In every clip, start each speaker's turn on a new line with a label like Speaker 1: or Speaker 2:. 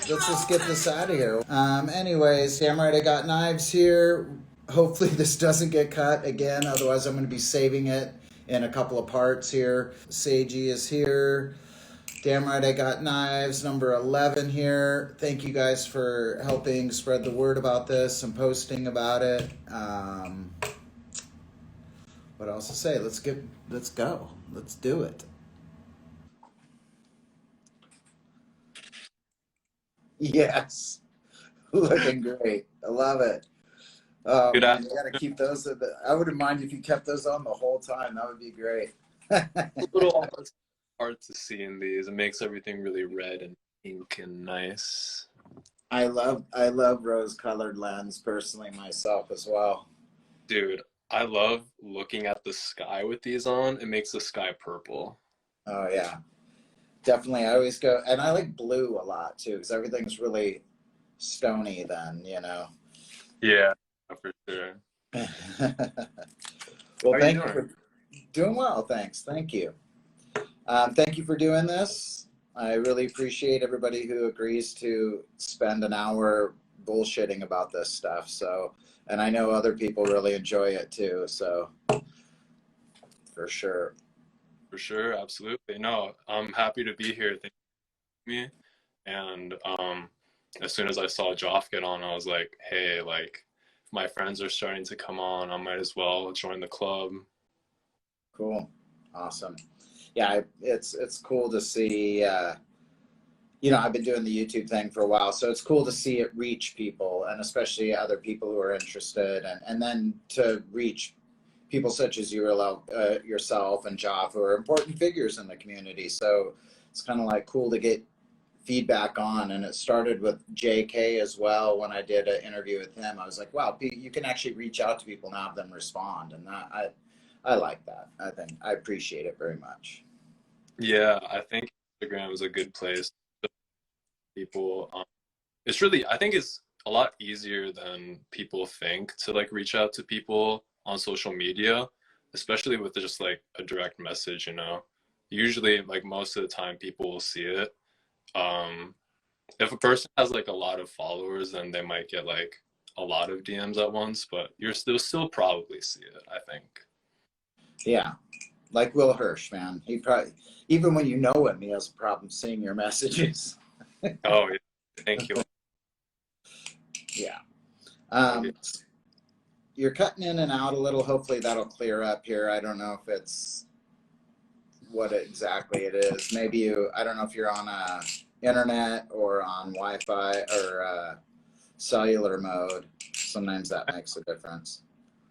Speaker 1: let's just get this out of here. Anyways, Samurai, I got knives here. Hopefully this doesn't get cut again. Otherwise, I'm going to be saving it in a couple of parts here. Seiji is here. Damn right, I got knives. Number 11 here. Thank you guys for helping spread the word about this and posting about it. What else to say? Let's go. Let's do it. Yes. Looking great. I love it. Oh
Speaker 2: Good
Speaker 1: man, you
Speaker 2: afternoon.
Speaker 1: got to keep those. I wouldn't mind if you kept those on the whole time. That would be great.
Speaker 2: A little hard to see in these. It makes everything really red and pink and nice.
Speaker 1: I love rose-colored lens personally myself as well.
Speaker 2: Dude, I love looking at the sky with these on. It makes the sky purple.
Speaker 1: Oh yeah, definitely. I always go, and I like blue a lot too because everything's really stony then.
Speaker 2: Yeah, for sure.
Speaker 1: Well,
Speaker 2: How are you
Speaker 1: thank you
Speaker 2: doing?
Speaker 1: for doing well. Thanks. Thank you. Thank you for doing this. I really appreciate everybody who agrees to spend an hour bullshitting about this stuff. So, and I know other people really enjoy it too. So, for sure.
Speaker 2: For sure, absolutely. No, I'm happy to be here. Thank you for me. And as soon as I saw Joff get on, I was like, hey, like, if my friends are starting to come on, I might as well join the club.
Speaker 1: Cool. Awesome. Yeah, it's cool to see. I've been doing the YouTube thing for a while, so it's cool to see it reach people, and especially other people who are interested, and then to reach people such as you, yourself and Joff, who are important figures in the community. So it's kind of like cool to get feedback on. And it started with JK as well. When I did an interview with him, I was like, wow, you can actually reach out to people and have them respond, and I like that. I appreciate it very much.
Speaker 2: Yeah, I think Instagram is a good place for people. It's really, I think it's a lot easier than people think to like reach out to people on social media, especially with just like a direct message. Usually, like most of the time, people will see it. Um, if a person has like a lot of followers, then they might get like a lot of DMs at once, but you'll still probably see it, I think.
Speaker 1: Yeah, like Will Hirsch, man. He probably, even when you know him, he has a problem seeing your messages.
Speaker 2: Oh, yeah. Thank you.
Speaker 1: Yeah.
Speaker 2: Okay.
Speaker 1: Um, you're cutting in and out a little. Hopefully that'll clear up here. I don't know if it's what exactly it is. Maybe I don't know if you're on internet or on Wi-Fi or cellular mode. Sometimes that makes a difference.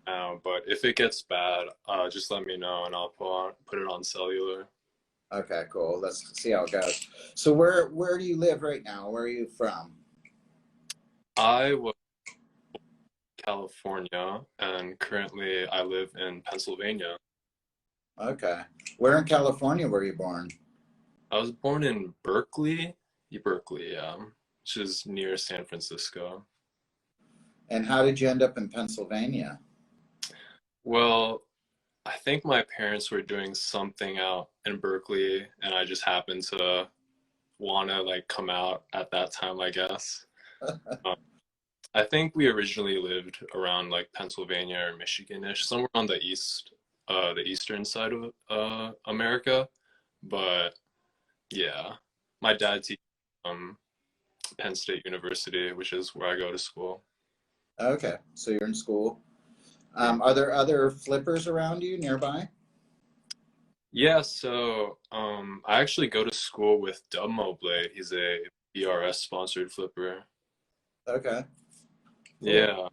Speaker 2: Now, but if it gets bad, just let me know and I'll put it on cellular.
Speaker 1: Okay, cool. Let's see how it goes. So where do you live right now? Where are you from?
Speaker 2: I was in California and currently I live in Pennsylvania.
Speaker 1: Okay. Where in California were you born?
Speaker 2: I was born in Berkeley, yeah, which is near San Francisco.
Speaker 1: And how did you end up in Pennsylvania?
Speaker 2: Well, I think my parents were doing something out in Berkeley and I just happened to want to like come out at that time, I guess. Um, I think we originally lived around like Pennsylvania or Michigan-ish, somewhere on the eastern side of America. But yeah, my dad teaches Penn State University, which is where I go to school.
Speaker 1: Okay, so you're in school.
Speaker 2: Mhm.
Speaker 1: Are there other flippers around you nearby?
Speaker 2: Yeah, so I actually go to school with Dub Mobley. He's a BRS sponsored flipper.
Speaker 1: Okay, cool.
Speaker 2: Yeah.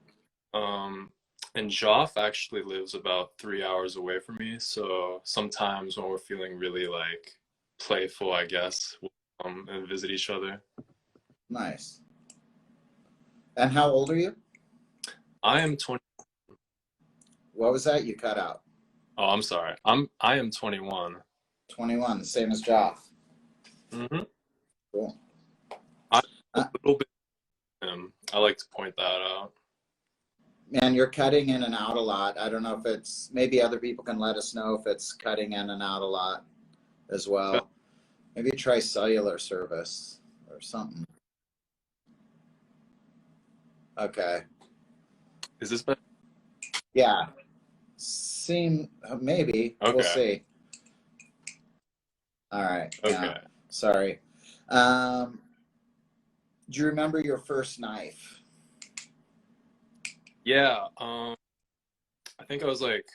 Speaker 2: Um, and Joff actually lives about 3 hours away from me. So sometimes when we're feeling really like playful, I guess, we'll come and visit each other.
Speaker 1: Nice. And how old are you?
Speaker 2: I am 20.
Speaker 1: What was that? You cut out.
Speaker 2: Oh, I'm sorry. I am 21.
Speaker 1: 21, the same as Joff.
Speaker 2: Mm-hmm.
Speaker 1: Cool.
Speaker 2: I'm a
Speaker 1: Uh,
Speaker 2: little bit. I like to point that out.
Speaker 1: Man, you're cutting in and out a lot. I don't know if it's, maybe other people can let us know if it's cutting in and out a lot as
Speaker 2: But
Speaker 1: well. Maybe try cellular service or something. Okay.
Speaker 2: Is this better?
Speaker 1: Yeah. Maybe. We'll
Speaker 2: Okay.
Speaker 1: see. All right. Yeah.
Speaker 2: Okay.
Speaker 1: Sorry. Do you remember your first knife?
Speaker 2: Yeah. I think I was like,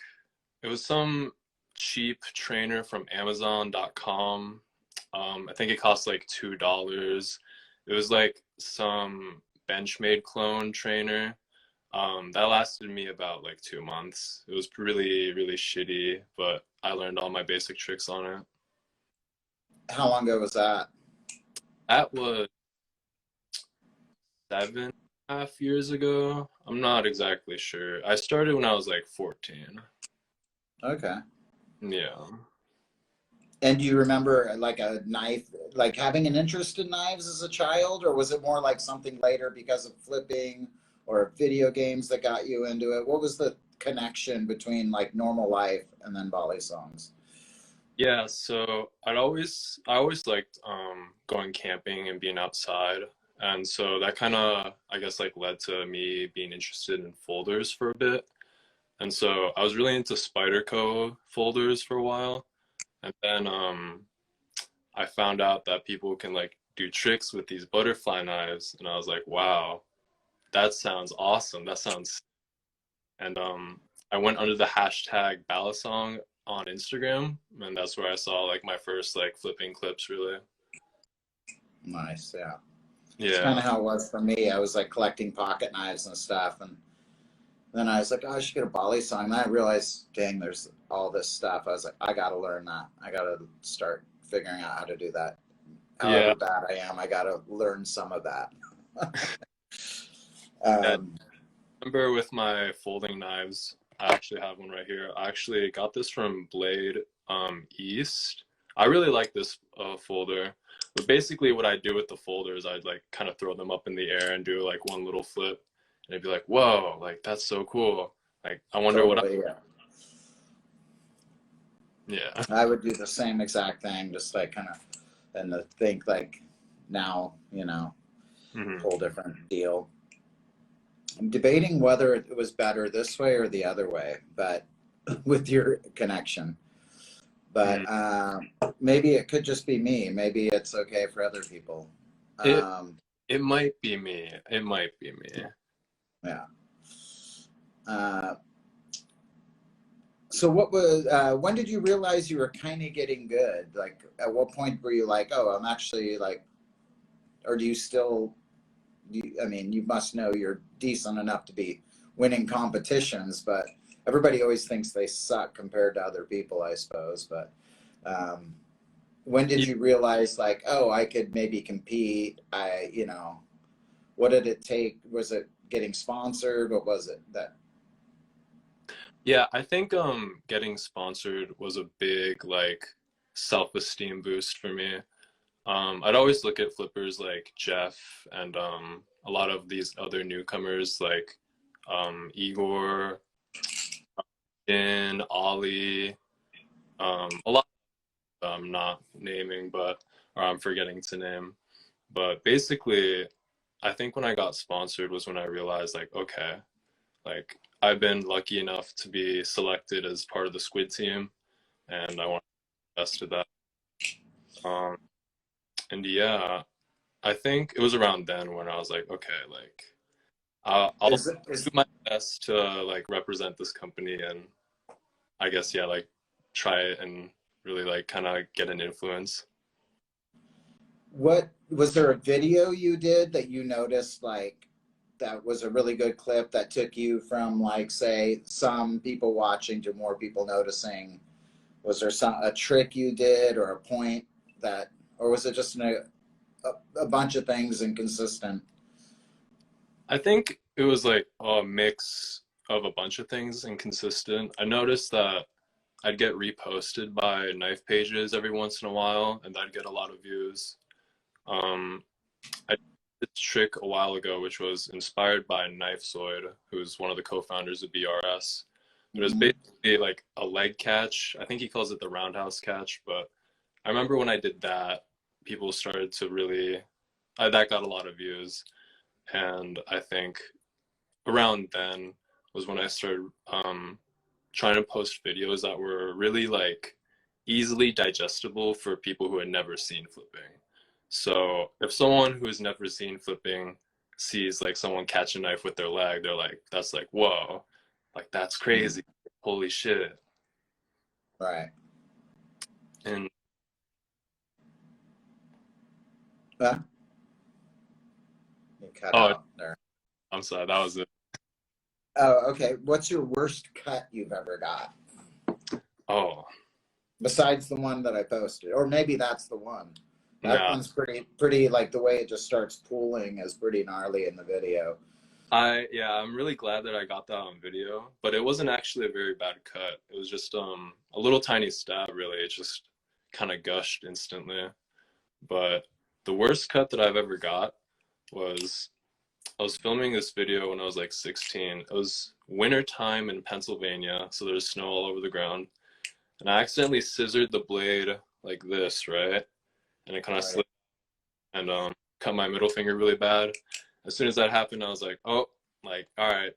Speaker 2: it was some cheap trainer from Amazon.com. I think it cost like $2. It was like some Benchmade clone trainer. That lasted me about like 2 months. It was really, really shitty, but I learned all my basic tricks on it.
Speaker 1: How long ago was that?
Speaker 2: That was 7.5 years ago. I'm not exactly sure. I started when I was like 14.
Speaker 1: Okay.
Speaker 2: Yeah.
Speaker 1: And do you remember like a knife, like having an interest in knives as a child, or was it more like something later because of flipping or video games that got you into it? What was the connection between like normal life and then Balisongs?
Speaker 2: Yeah, so I always liked going camping and being outside. And so that kind of I guess like led to me being interested in folders for a bit. And so I was really into Spyderco folders for a while. And then I found out that people can like do tricks with these butterfly knives and I was like, "Wow, that sounds awesome. That sounds." And I went under the hashtag Balisong on Instagram, and that's where I saw like my first like flipping clips really.
Speaker 1: Nice, yeah. It's kind
Speaker 2: Yeah.
Speaker 1: of how it was for me. I was like collecting pocket knives and stuff, and then I was like, oh, I should get a Balisong. And then I realized, dang, there's all this stuff. I was like, I got to learn that. I got to start figuring out how to do that.
Speaker 2: Yeah.
Speaker 1: However bad I am, I got to learn some of that.
Speaker 2: I
Speaker 1: um,
Speaker 2: remember with my folding knives, I actually have one right here. I actually got this from Blade East. I really like this folder. But basically what I do with the folders, I'd like kind of throw them up in the air and do like one little flip. And it'd be like, whoa, like that's so cool. Like I wonder what I,
Speaker 1: totally, yeah.
Speaker 2: yeah.
Speaker 1: I would do the same exact thing, just like kind of, and to think like now,
Speaker 2: Hmm.
Speaker 1: whole different deal. I'm debating whether it was better this way or the other way, but with your connection.
Speaker 2: Hmm.
Speaker 1: But maybe it could just be me. Maybe it's okay for other people.
Speaker 2: It
Speaker 1: Um,
Speaker 2: it might be me. It might be me.
Speaker 1: yeah. Uh, so when did you realize you were kind of getting good? Like, at what point were you like, oh, I'm actually like, or do you still, I mean, you must know you're decent enough to be winning competitions, but everybody always thinks they suck compared to other people, I suppose. But um, when did you realize like, oh, I could maybe compete? What did it take? Was it getting sponsored? What was it that?
Speaker 2: Yeah, I think getting sponsored was a big like self-esteem boost for me. I'd always look at flippers like Jeff and a lot of these other newcomers like Igor, Jin, Ollie, a lot I'm not naming, but or I'm forgetting to name. But basically, I think when I got sponsored was when I realized like, okay, like I've been lucky enough to be selected as part of the Squid team, and I want to best of that. Um, and yeah, I think it was around then when I was like, okay, like I'll
Speaker 1: Is
Speaker 2: do
Speaker 1: is
Speaker 2: my best to like represent this company, and I guess yeah, like try it and really like kind of get an influence.
Speaker 1: what was there a video you did that you noticed like that was a really good clip that took you from like say some people watching to more people noticing? Was there a trick you did or a point that, or was it just a bunch of things inconsistent?
Speaker 2: I think it was like a mix of a bunch of things and consistent. I noticed that I'd get reposted by knife pages every once in a while, and that'd get a lot of views. Um, I did this trick a while ago, which was inspired by Knife Soet, who's one of the co-founders of BRS. But it was
Speaker 1: Mm-hmm.
Speaker 2: basically like a leg catch. I think he calls it the roundhouse catch. But I remember when I did that, people started to really, that got a lot of views. And I think around then was when I started trying to post videos that were really like easily digestible for people who had never seen flipping. So if someone who has never seen flipping sees like someone catch a knife with their leg, they're like, that's like, whoa, like that's crazy. Holy shit.
Speaker 1: Right.
Speaker 2: And
Speaker 1: You cut
Speaker 2: oh,
Speaker 1: out there.
Speaker 2: I'm sorry, that was it.
Speaker 1: Oh, okay. What's your worst cut you've ever got?
Speaker 2: Oh,
Speaker 1: Besides the one that I posted, or maybe that's the one. That
Speaker 2: no.
Speaker 1: one's pretty. Like the way it just starts pooling is pretty gnarly in the video.
Speaker 2: I'm really glad that I got that on video, but it wasn't actually a very bad cut. It was just a little tiny stab really. It just kind of gushed instantly. But the worst cut that I've ever got was I was filming this video when I was like 16. It was winter time in Pennsylvania, so there's snow all over the ground. And I accidentally scissored the blade like this, right? And it kind of
Speaker 1: Right.
Speaker 2: slipped and cut my middle finger really bad. As soon as that happened, I was like, oh, like, all right,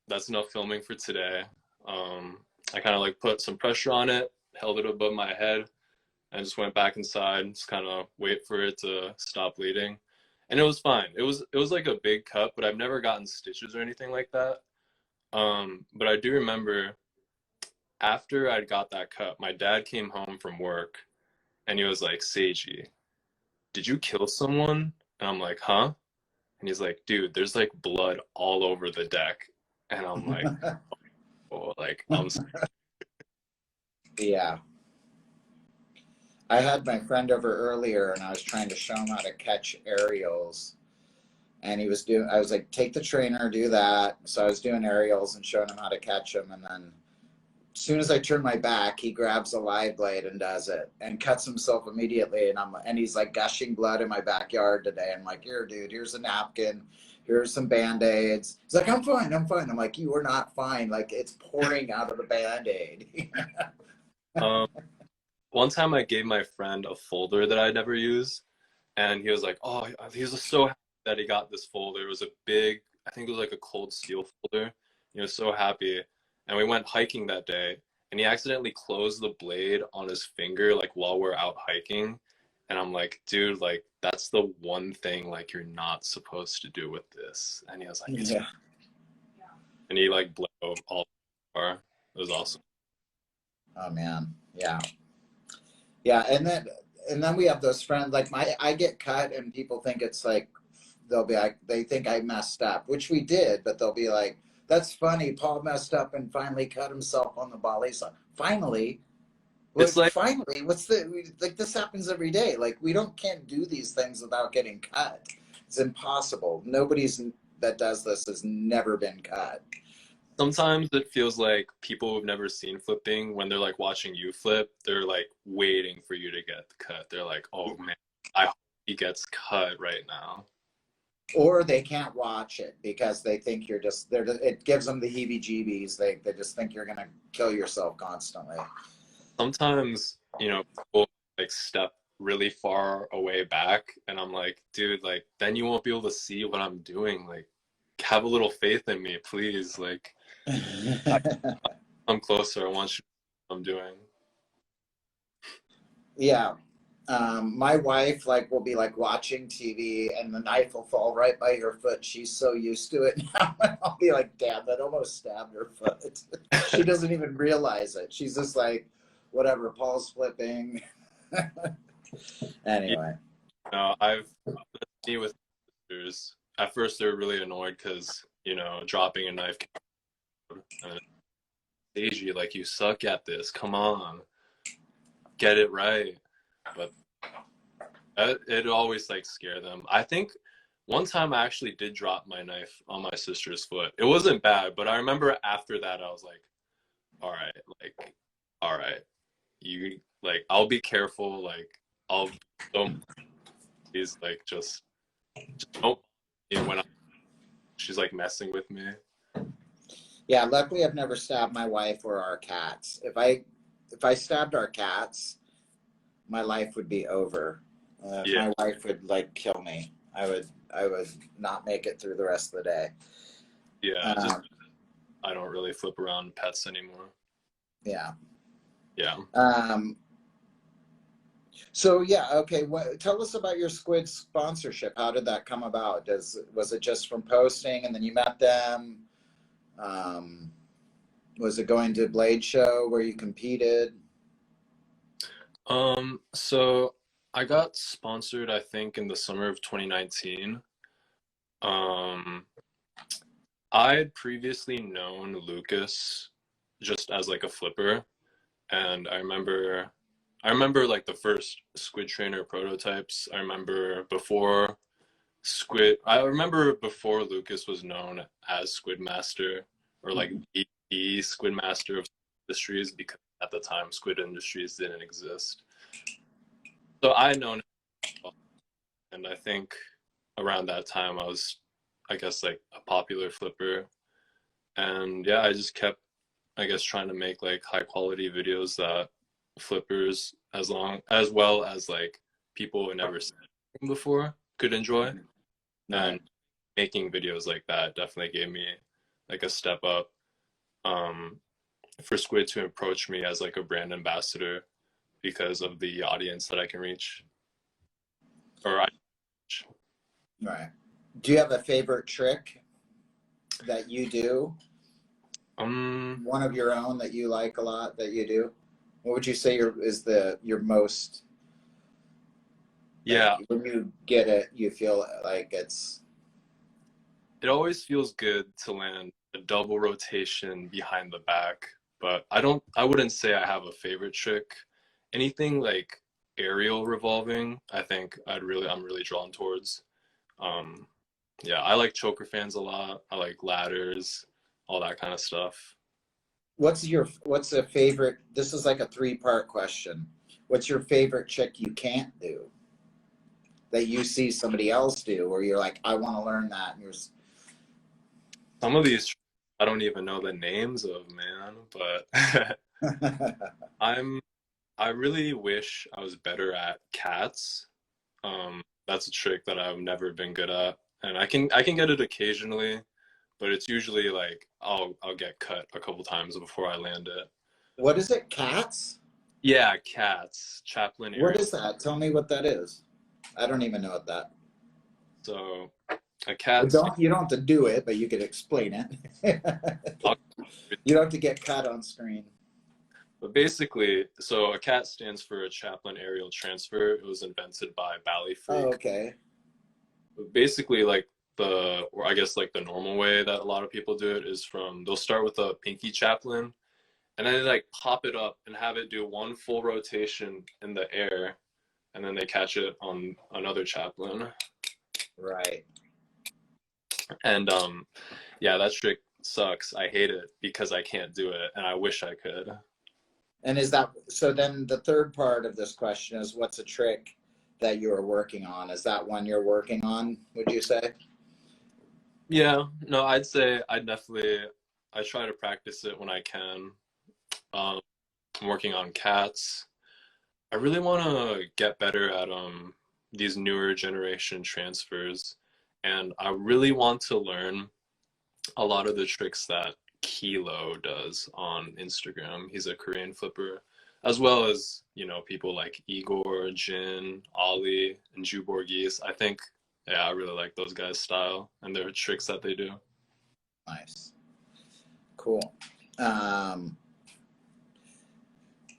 Speaker 2: that's enough filming for today. I kind of like put some pressure on it, held it above my head, and just went back inside, just kind of wait for it to stop bleeding. And it was fine. It was like a big cut, but I've never gotten stitches or anything like that. But I do remember after I got that cut, my dad came home from work and he was like, Seiji, did you kill someone? And I'm like, huh? And he's like, dude, there's like blood all over the deck. And I'm like, oh, like,
Speaker 1: Yeah. I had my friend over earlier and I was trying to show him how to catch aerials. And I was like, take the trainer, do that. So I was doing aerials and showing him how to catch them. And then as soon as I turn my back, he grabs a live blade and does it and cuts himself immediately. And he's like gushing blood in my backyard today. I'm like, here, dude, here's a napkin. Here's some Band-Aids. He's like, I'm fine. I'm fine. I'm like, you are not fine. Like it's pouring out of the Band-Aid.
Speaker 2: um, one time I gave my friend a folder that I'd never used. And he was like, oh, he was so happy that he got this folder. It was a big, I think it was like a cold steel folder. He was so happy. And we went hiking that day and he accidentally closed the blade on his finger like while we're out hiking. And I'm like, dude, like that's the one thing like you're not supposed to do with this. And he was like, it's
Speaker 1: Yeah.
Speaker 2: and he like bled all the car. It was awesome.
Speaker 1: Oh man. Yeah. Yeah. And then we have those friends like I get cut and people think it's like they'll be like they think I messed up, which we did, but they'll be like, that's funny. Paul messed up and finally cut himself on the Balisong. Finally,
Speaker 2: It's like
Speaker 1: finally, like this happens every day. Like can't do these things without getting cut. It's impossible. Nobody's that does this has never been cut.
Speaker 2: sometimes it feels like people who've never seen flipping, when they're like watching you flip, they're like waiting for you to get cut. They're like, oh man, I hope he gets cut right now.
Speaker 1: Or they can't watch it because they think it gives them the heebie-jeebies. They just think you're gonna kill yourself constantly.
Speaker 2: Sometimes, people like step really far away back, and I'm like, dude, like then you won't be able to see what I'm doing. Like, have a little faith in me, please. Like, I'm closer. I want you to know what I'm doing.
Speaker 1: Yeah. My wife will be like watching TV and the knife will fall right by her foot. She's so used to it now. I'll be like, damn, that almost stabbed her foot. She doesn't even realize it. She's just like, whatever, Paul's flipping. Anyway.
Speaker 2: No, I've me with sisters. At first, they're really annoyed because dropping a knife. Seiji, like you suck at this. Come on, get it right. But it always like scare them. I think one time I actually did drop my knife on my sister's foot. It wasn't bad, but I remember after that I was like, all right, you like I'll be careful. Like I'll don't please like just don't when she's like messing with me.
Speaker 1: Yeah, luckily I've never stabbed my wife or our cats. If I stabbed our cats, my life would be over.
Speaker 2: Yeah.
Speaker 1: My wife would like kill me. I would not make it through the rest of the day.
Speaker 2: Yeah, just
Speaker 1: Um,
Speaker 2: I don't really flip around pets anymore.
Speaker 1: yeah.
Speaker 2: Yeah.
Speaker 1: So yeah, okay. Tell us about your Squid sponsorship. How did that come about? Was it just from posting and then you met them? Um, was it going to Blade Show where you competed?
Speaker 2: So I got sponsored, I think, in the summer of 2019. Um, I had previously known Lucas just as like a flipper, and I remember like the first Squid Trainer prototypes. I remember before Lucas was known as Squid Master, or like the Squid Master of Industries, because at the time Squid Industries didn't exist. So I had known him, and I think around that time I was, I guess, like a popular flipper. And yeah, I just kept, I guess, trying to make like high quality videos that flippers, as well as like people who never seen them before, could enjoy. And
Speaker 1: Right.
Speaker 2: making videos like that definitely gave me like a step up, um, for Squid to approach me as like a brand ambassador because of the audience that I can reach, or I reach.
Speaker 1: Right. Do you have a favorite trick that you do?
Speaker 2: Um,
Speaker 1: One of your own that you like a lot that you do? What would you say your most, like
Speaker 2: yeah,
Speaker 1: when you get it, you feel like it's
Speaker 2: it always feels good to land a double rotation behind the back, but I wouldn't say I have a favorite trick. Anything like aerial revolving, I think I'm really drawn towards. Um, yeah, I like choker fans a lot. I like ladders, all that kind of stuff.
Speaker 1: what's a favorite? This is like a three-part question. What's your favorite trick you can't do that you see somebody else do, or you're like, I want to learn that, and
Speaker 2: Some of these I don't even know the names of, man, but I'm I really wish I was better at cats. That's a trick that I've never been good at, and I can get it occasionally, but it's usually like I'll get cut a couple times before I land it.
Speaker 1: what is it? Cats?
Speaker 2: Yeah, cats, Chaplin
Speaker 1: What
Speaker 2: aerial.
Speaker 1: is that? Tell me what that is. I don't even know what that.
Speaker 2: So a
Speaker 1: Well,
Speaker 2: cat stand,
Speaker 1: don't you don't have to do it, but you could explain it.
Speaker 2: I'll-
Speaker 1: You don't have to get cut on screen.
Speaker 2: but basically, so a cat stands for a Chaplin aerial transfer. It was invented by
Speaker 1: Oh,
Speaker 2: Ballyfreak.
Speaker 1: okay.
Speaker 2: But basically, like or I guess like the normal way that a lot of people do it is they'll start with a pinky Chaplin, and then they like pop it up and have it do one full rotation in the air, and then they catch it on another Chaplin.
Speaker 1: Right.
Speaker 2: And yeah, that trick sucks. I hate it because I can't do it, and I wish I could.
Speaker 1: And is that so? Then the third part of this question is, what's a trick that you're working on? Is that one you're working on? Would you say?
Speaker 2: Yeah, no, I'd say I try to practice it when I can. Um, I'm working on cats. I really want to get better at these newer generation transfers, and I really want to learn a lot of the tricks that Kilo does on Instagram. He's a Korean flipper, as well as people like Igor, Jin, Ollie, and Juborgis. I think, yeah, I really like those guys' style and their tricks that they do.
Speaker 1: Nice. Cool. Um,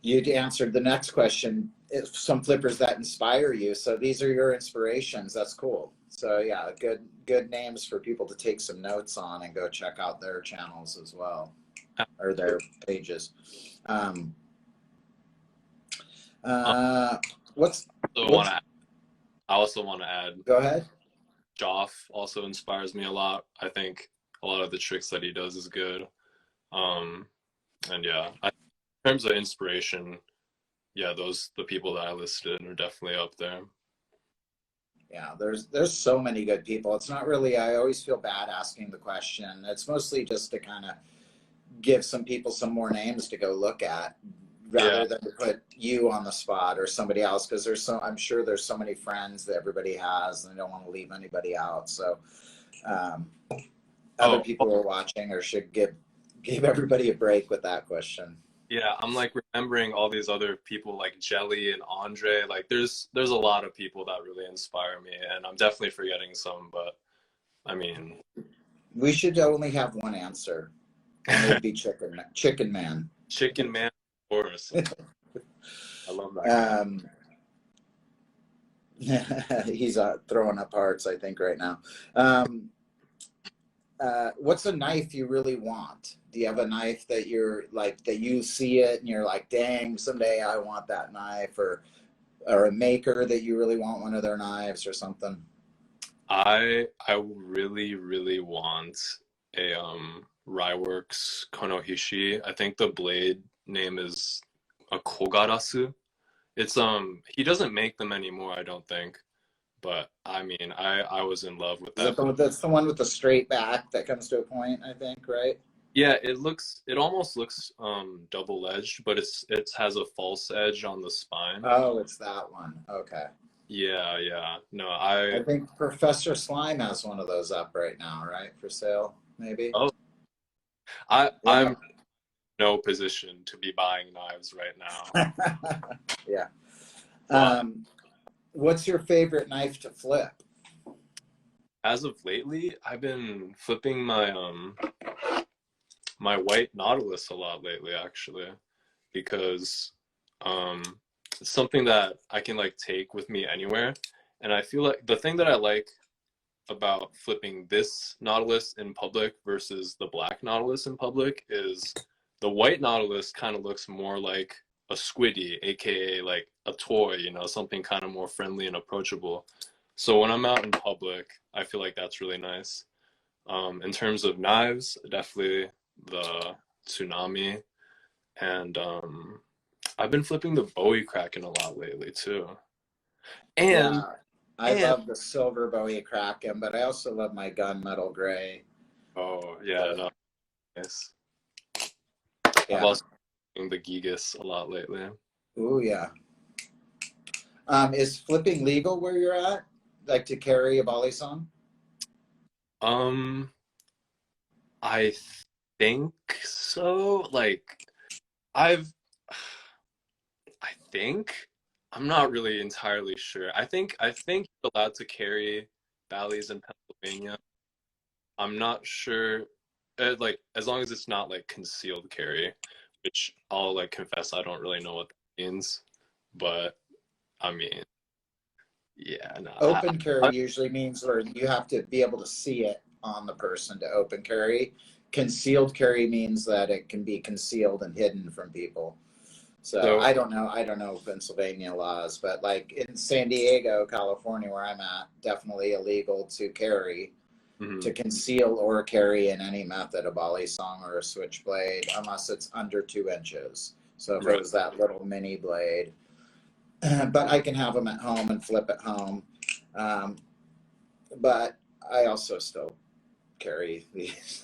Speaker 1: you answered the next question. If some flippers that inspire you. So these are your inspirations. That's cool. So yeah, good names for people to take some notes on and go check out their channels as well, or their pages. Um,
Speaker 2: Um,
Speaker 1: uh, what's
Speaker 2: so
Speaker 1: what's?
Speaker 2: I also want to add,
Speaker 1: Go ahead.
Speaker 2: Joff also inspires me a lot. I think a lot of the tricks that he does is good. Um, and yeah, in terms of inspiration, yeah, the people that I listed are definitely up there.
Speaker 1: Yeah, there's so many good people. It's not really. I always feel bad asking the question. It's mostly just to kind of give some people some more names to go look at,
Speaker 2: Yeah,
Speaker 1: rather than to put you on the spot or somebody else, because I'm sure there's so many friends that everybody has and I don't want to leave anybody out. So um, other
Speaker 2: Oh,
Speaker 1: people were watching, or should give everybody a break with that question?
Speaker 2: yeah, I'm like remembering all these other people like Jelly and Andre. Like there's a lot of people that really inspire me, and I'm definitely forgetting some, but I mean,
Speaker 1: We should only have one answer, and it'd be Chicken Man.
Speaker 2: Chicken Man, of course. I love that guy.
Speaker 1: He's throwing up hearts, I think, right now. What's a knife you really want? Do you have a knife that you're like, that you see it and you're like, dang, someday I want that knife, or a maker that you really want one of their knives or something?
Speaker 2: I really really want a Ryworks Konohishi. I think the blade name is a Kogarasu. It's he doesn't make them anymore, I don't think. But I mean, I was in love with
Speaker 1: Is that
Speaker 2: that.
Speaker 1: that's the one with the straight back that comes to a point, I think, right?
Speaker 2: Yeah, it almost looks double-edged, but it has a false edge on the spine.
Speaker 1: Oh, it's that one. Okay.
Speaker 2: Yeah, yeah. No,
Speaker 1: I think Professor Slime has one of those up right now, right? For sale, maybe?
Speaker 2: oh,
Speaker 1: Yeah.
Speaker 2: I'm no position to be buying knives right now.
Speaker 1: Yeah.
Speaker 2: But
Speaker 1: What's your favorite knife to flip?
Speaker 2: as of lately, I've been flipping my white Nautilus a lot lately, actually, because um it's something that I can like take with me anywhere. And I feel like the thing that I like about flipping this Nautilus in public versus the black Nautilus in public is the white Nautilus kind of looks more like a squiddy, aka like a toy, you know, something kind of more friendly and approachable. So when I'm out in public, I feel like that's really nice. In terms of knives, definitely the Tsunami, and I've been flipping the Bowie Kraken a lot lately too. And
Speaker 1: Yeah. I
Speaker 2: and
Speaker 1: love the silver Bowie Kraken, but I also love my gunmetal gray.
Speaker 2: oh yeah,
Speaker 1: So,
Speaker 2: no, nice. I've
Speaker 1: yeah.
Speaker 2: also been the Gigas a lot lately.
Speaker 1: Ooh, yeah. Is flipping legal where you're at? Like to carry a balisong?
Speaker 2: Um, I think so. Like I've I think I'm not really entirely sure. I think you're allowed to carry valleys in Pennsylvania. I'm not sure, like as long as it's not like concealed carry, which I'll like confess I don't really know what that means. But I mean, yeah, no,
Speaker 1: Open carry
Speaker 2: I
Speaker 1: usually means where you have to be able to see it on the person to open carry. Concealed carry means that it can be concealed and hidden from people. So
Speaker 2: so
Speaker 1: I don't know Pennsylvania laws, but like in San Diego, California, where I'm at, definitely illegal to carry, to
Speaker 2: mhm,
Speaker 1: conceal or carry in any method a balisong or a switchblade unless it's under 2 inches. So if it
Speaker 2: right.
Speaker 1: was that little mini blade, but I can have them at home and flip at home. Um, but I also still carry these.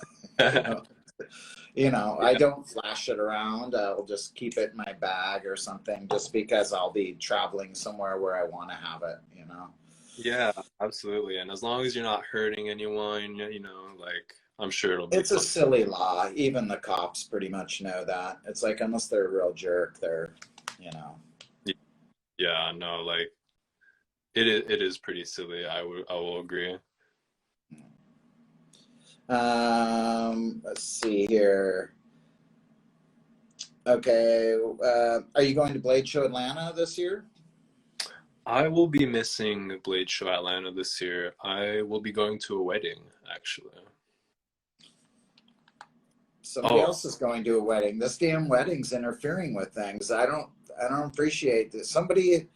Speaker 1: you know, I
Speaker 2: Yeah,
Speaker 1: don't flash it around. I'll just keep it in my bag or something, just because I'll be traveling somewhere where I want to have it.
Speaker 2: yeah, absolutely. And as long as you're not hurting anyone, like I'm sure it'll be
Speaker 1: It's a
Speaker 2: fun.
Speaker 1: silly law. Even the cops pretty much know that. It's like, unless they're a real jerk, you know.
Speaker 2: Yeah, no, like it is pretty silly. I will agree.
Speaker 1: Let's see here. Okay. Are you going to Blade Show Atlanta this year?
Speaker 2: I will be missing Blade Show Atlanta this year. I will be going to a wedding, actually.
Speaker 1: Somebody
Speaker 2: Oh,
Speaker 1: else is going to a wedding. This damn wedding's interfering with things. I don't appreciate this. Somebody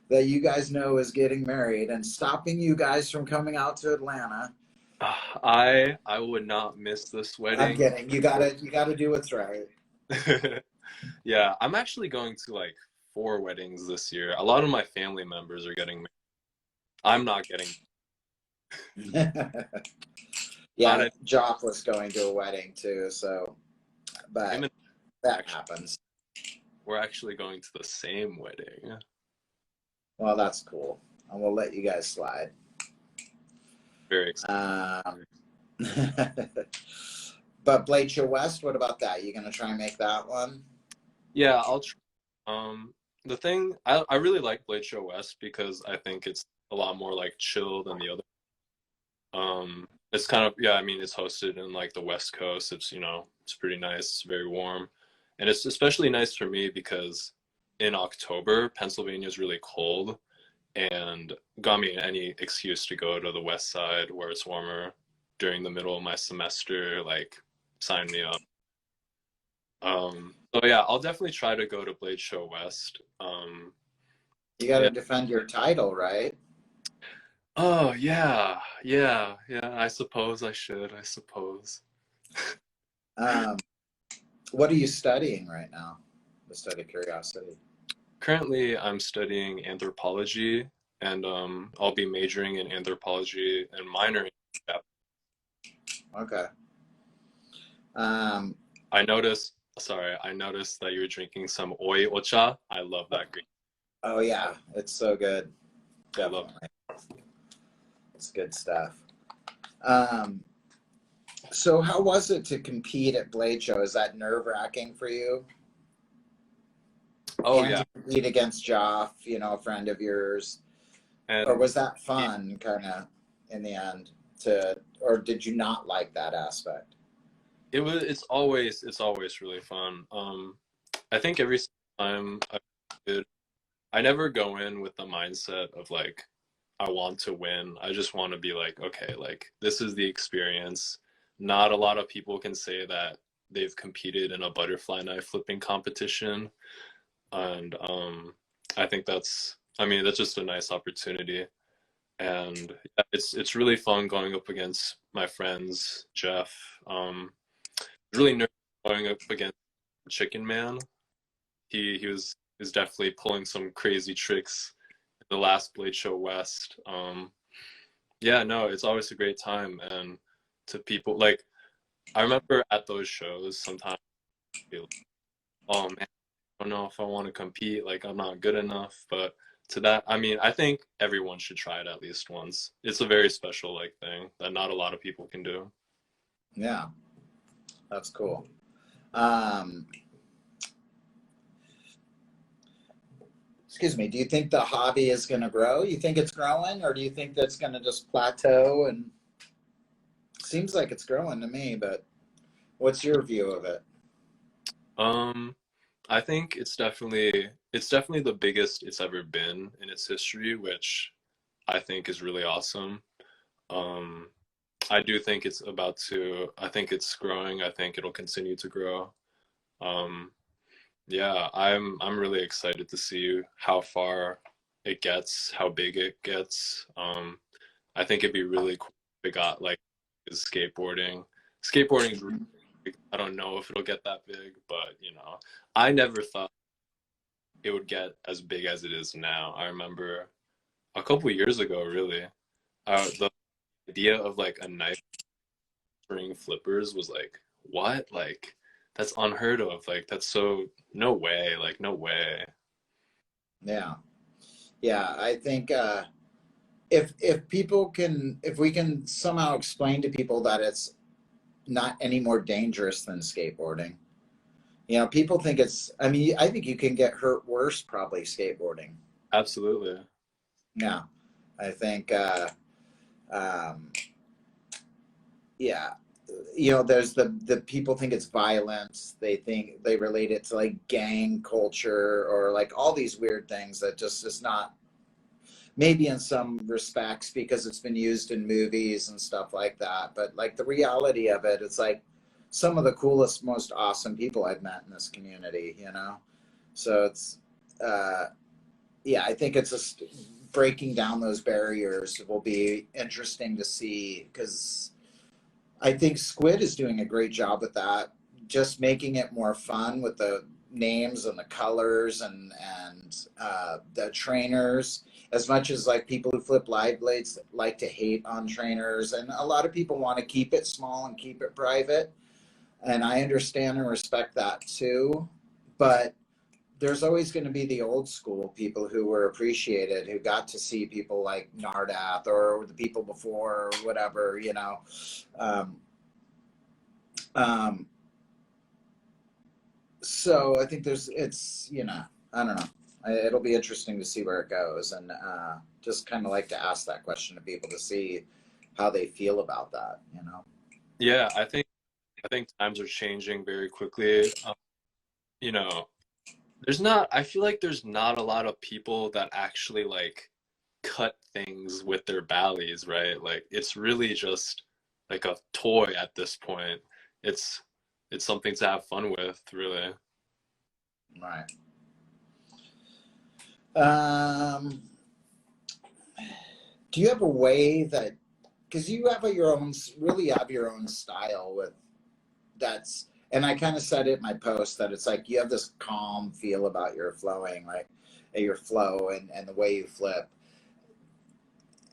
Speaker 1: that you guys know is getting married and stopping you guys from coming out to Atlanta.
Speaker 2: I would not miss this
Speaker 1: I'm
Speaker 2: wedding.
Speaker 1: kidding. You gotta do what's right.
Speaker 2: Yeah, I'm actually going to like 4 weddings this year. A lot of my family members are getting married. I'm not getting, not
Speaker 1: Yeah,
Speaker 2: any,
Speaker 1: Jock was going to a wedding too, so
Speaker 2: him
Speaker 1: but
Speaker 2: and
Speaker 1: that
Speaker 2: actually,
Speaker 1: happens.
Speaker 2: we're actually going to the same wedding.
Speaker 1: Well, that's cool. And we'll let you guys slide.
Speaker 2: Very excited.
Speaker 1: Um, But Blade Show West, what about that? You gonna try and make that one?
Speaker 2: Yeah, I'll try. The thing I really like Blade Show West because I think it's a lot more like chill than the other. It's kind of, yeah, I mean, it's hosted in like the West Coast. It's, it's pretty nice. It's very warm. And it's especially nice for me because in October, Pennsylvania is really cold and got me any excuse to go to the West Side where it's warmer during the middle of my semester, like sign me up. So yeah, I'll definitely try to go to Blade Show West.
Speaker 1: You got to
Speaker 2: Yeah.
Speaker 1: defend your title, right?
Speaker 2: Oh yeah. I suppose I should. I suppose.
Speaker 1: What are you studying right now? Just out of curiosity.
Speaker 2: Currently, I'm studying anthropology, and I'll be majoring in anthropology and minoring in Japanese.
Speaker 1: Okay. Um,
Speaker 2: I noticed that you were drinking some oi ocha. I love that green.
Speaker 1: oh yeah, it's so good.
Speaker 2: I love
Speaker 1: Definitely. It's good stuff. So how was it to compete at Blade Show? Is that nerve-wracking for you?
Speaker 2: Oh
Speaker 1: And
Speaker 2: yeah,
Speaker 1: to compete against Joff, a friend of yours. Or
Speaker 2: and
Speaker 1: was that fun kind of in the end or did you not like that aspect?
Speaker 2: it's always really fun. I think every time I never go in with the mindset of like I want to win. I just want to be like, okay, like this is the experience. Not a lot of people can say that they've competed in a butterfly knife flipping competition. And I think that's just a nice opportunity. And yeah, it's really fun going up against my friends, Jeff. Really nervous going up against Chicken Man. He was definitely pulling some crazy tricks in the last Blade Show West. Yeah, no, it's always a great time. And to people like I remember at those shows sometimes I'd be like, oh man, I don't know if I want to compete, like I'm not good enough. But to that, I mean, I think everyone should try it at least once. It's a very special like thing that not a lot of people can do.
Speaker 1: Yeah, that's cool. Um, excuse me, do you think the hobby is going to grow? You think it's growing, or do you think that's going to just plateau? And seems like it's growing to me, but what's your view of it?
Speaker 2: Um, I think it's definitely the biggest it's ever been in its history, which I think is really awesome. Um, I do think I think it's growing. I think it'll continue to grow. Um, yeah, I'm really excited to see how far it gets, how big it gets. I think it'd be really cool if it got like is skateboarding. Skateboarding's really big. I don't know if it'll get that big, but I never thought it would get as big as it is now. I remember a couple years ago, really, the idea of like a knife ring flippers was like, what? Like, that's unheard of. Like, that's so, no way. Like, no way.
Speaker 1: Yeah. Yeah, I think if we can somehow explain to people that it's not any more dangerous than skateboarding. People think I mean, I think you can get hurt worse probably skateboarding.
Speaker 2: Absolutely.
Speaker 1: Yeah. I think um yeah, there's the people think it's violence. They think they relate it to like gang culture or like all these weird things that just is not, maybe in some respects because it's been used in movies and stuff like that. But like the reality of it, it's like some of the coolest, most awesome people I've met in this community. So it's, yeah, I think it's just breaking down those barriers will be interesting to see because I think Squid is doing a great job with that, just making it more fun with the names and the colors and the trainers. As much as like people who flip live blades like to hate on trainers, and a lot of people want to keep it small and keep it private, and I understand and respect that too. But there's always going to be the old school people who were appreciated, who got to see people like Nardath or the people before or whatever, you know. Um, um, so I think it's, you know, I don't know. It'll be interesting to see where it goes, and just kind of like to ask that question to people to see how they feel about that, you know.
Speaker 2: Yeah, I think times are changing very quickly. You know, I feel like there's not a lot of people that actually like cut things with their ballies, right? Like it's really just like a toy at this point. It's it's something to have fun with, really.
Speaker 1: Right. Um, do you have a way that, because you have your own, really have your own style with that's, and I kind of said it in my post that it's like you have this calm feel about your flowing, like your flow and the way you flip.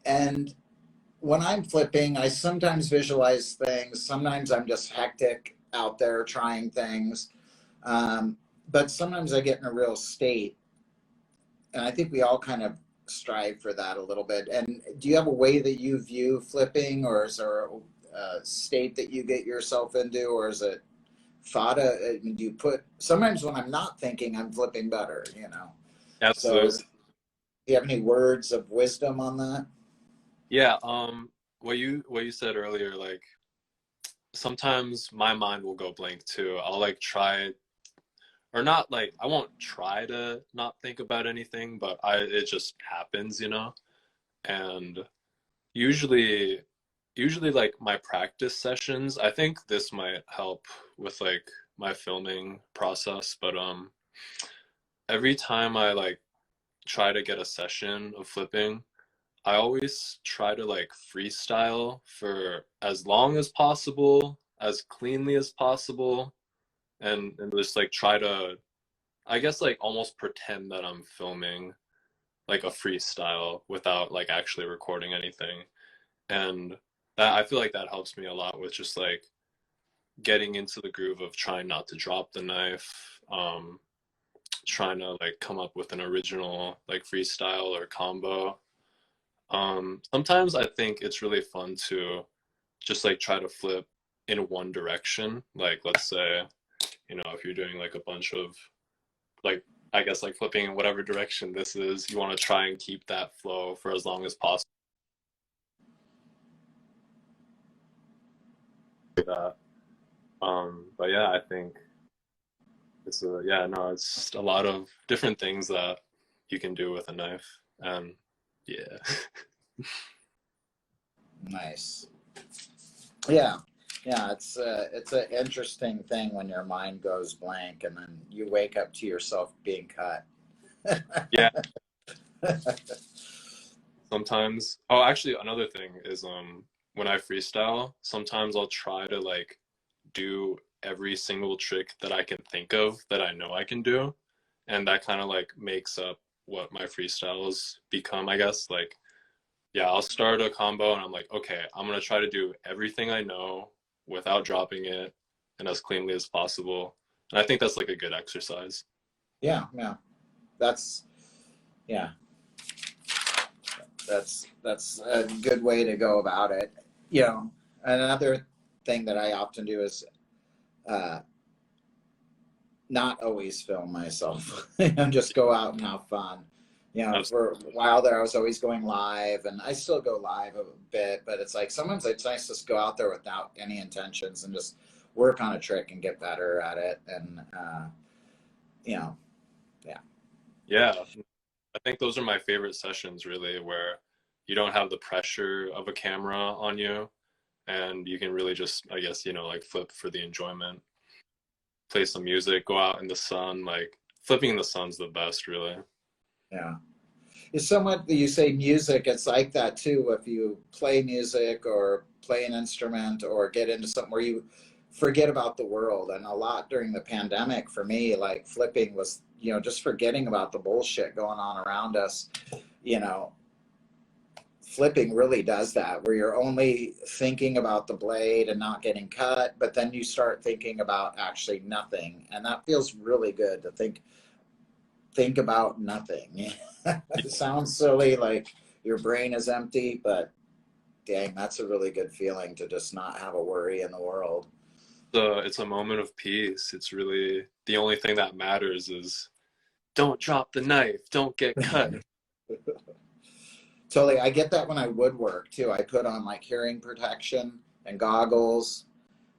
Speaker 1: And when I'm flipping, I sometimes visualize things. Sometimes I'm just hectic out there trying things. Um, but sometimes I get in a real state. And I think we all kind of strive for that a little bit. And do you have a way that you view flipping, or is there a state that you get yourself into, or is it thought? I mean, do you put, sometimes when I'm not thinking, I'm flipping better, you know? So
Speaker 2: Absolutely.
Speaker 1: do you have any words of wisdom on that?
Speaker 2: Yeah, what you said earlier, like sometimes my mind will go blank too. I'll like try or not, like I won't try to not think about anything, but I it just happens, you know? And usually usually like my practice sessions, I think this might help with like my filming process, but every time I like try to get a session of flipping, I always try to like freestyle for as long as possible, as cleanly as possible, and just like try to, I guess, like almost pretend that I'm filming like a freestyle without like actually recording anything. And that I feel like that helps me a lot with just like getting into the groove of trying not to drop the knife, trying to like come up with an original like freestyle or combo. Sometimes I think it's really fun to just like try to flip in one direction. Like let's say, you know, if you're doing like a bunch of like, I guess like flipping in whatever direction this is, you want to try and keep that flow for as long as possible. That. But yeah, I think it's a, yeah, no, it's just a lot of different things that you can do with a knife. And yeah.
Speaker 1: Nice. Yeah. Yeah, it's an interesting thing when your mind goes blank and then you wake up to yourself being cut.
Speaker 2: Yeah, sometimes. Oh, actually, another thing is when I freestyle, sometimes I'll try to like do every single trick that I can think of that I know I can do, and that kind of like makes up what my freestyles become, I guess. Like, yeah, I'll start a combo and I'm like, okay, I'm gonna try to do everything I know without dropping it and as cleanly as possible. And I think that's like a good exercise.
Speaker 1: Yeah, yeah. That's yeah. That's a good way to go about it. You know, another thing that I often do is uh, not always film myself and just go out and have fun. You know,
Speaker 2: That's,
Speaker 1: for a while there, I was always going live, and I still go live a bit, but it's like sometimes it's nice to just go out there without any intentions and just work on a trick and get better at it. And, you know, yeah.
Speaker 2: yeah, I think those are my favorite sessions, really, where you don't have the pressure of a camera on you and you can really just, I guess, you know, like flip for the enjoyment, play some music, go out in the sun. Like flipping in the sun's the best, really.
Speaker 1: Yeah. It's somewhat that you say music, it's like that too. If you play music or play an instrument or get into something where you forget about the world, and a lot during the pandemic for me, like flipping was, you know, just forgetting about the bullshit going on around us. You know, flipping really does that, where you're only thinking about the blade and not getting cut, but then you start thinking about actually nothing, and that feels really good to think think about nothing. It sounds silly, like your brain is empty, but dang, that's a really good feeling to just not have a worry in the world.
Speaker 2: So it's a moment of peace. It's really the only thing that matters is don't drop the knife, don't get cut.
Speaker 1: Totally. I get that when I woodwork too. I put on like hearing protection and goggles,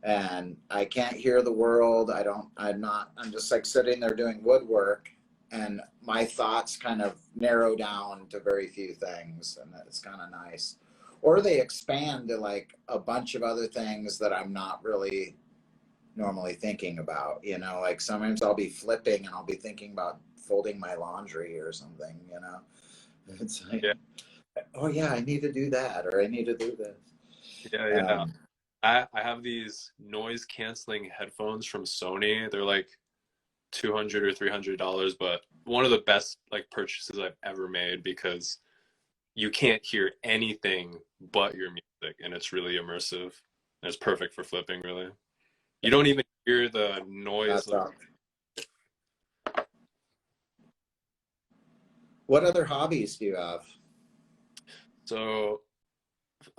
Speaker 1: and I can't hear the world. I'm just like sitting there doing woodwork, and my thoughts kind of narrow down to very few things, and it's kind of nice. Or they expand to like a bunch of other things that I'm not really normally thinking about, like sometimes I'll be flipping and I'll be thinking about folding my laundry or something. It's like,
Speaker 2: Yeah,
Speaker 1: oh yeah, I need to do that, or I need to do this.
Speaker 2: yeah. I have these noise canceling headphones from Sony. They're like $200 or $300, but one of the best like purchases I've ever made because you can't hear anything but your music, and it's really immersive. And it's perfect for flipping, really. You don't even hear the noise.
Speaker 1: That's all. What other hobbies do you have?
Speaker 2: So,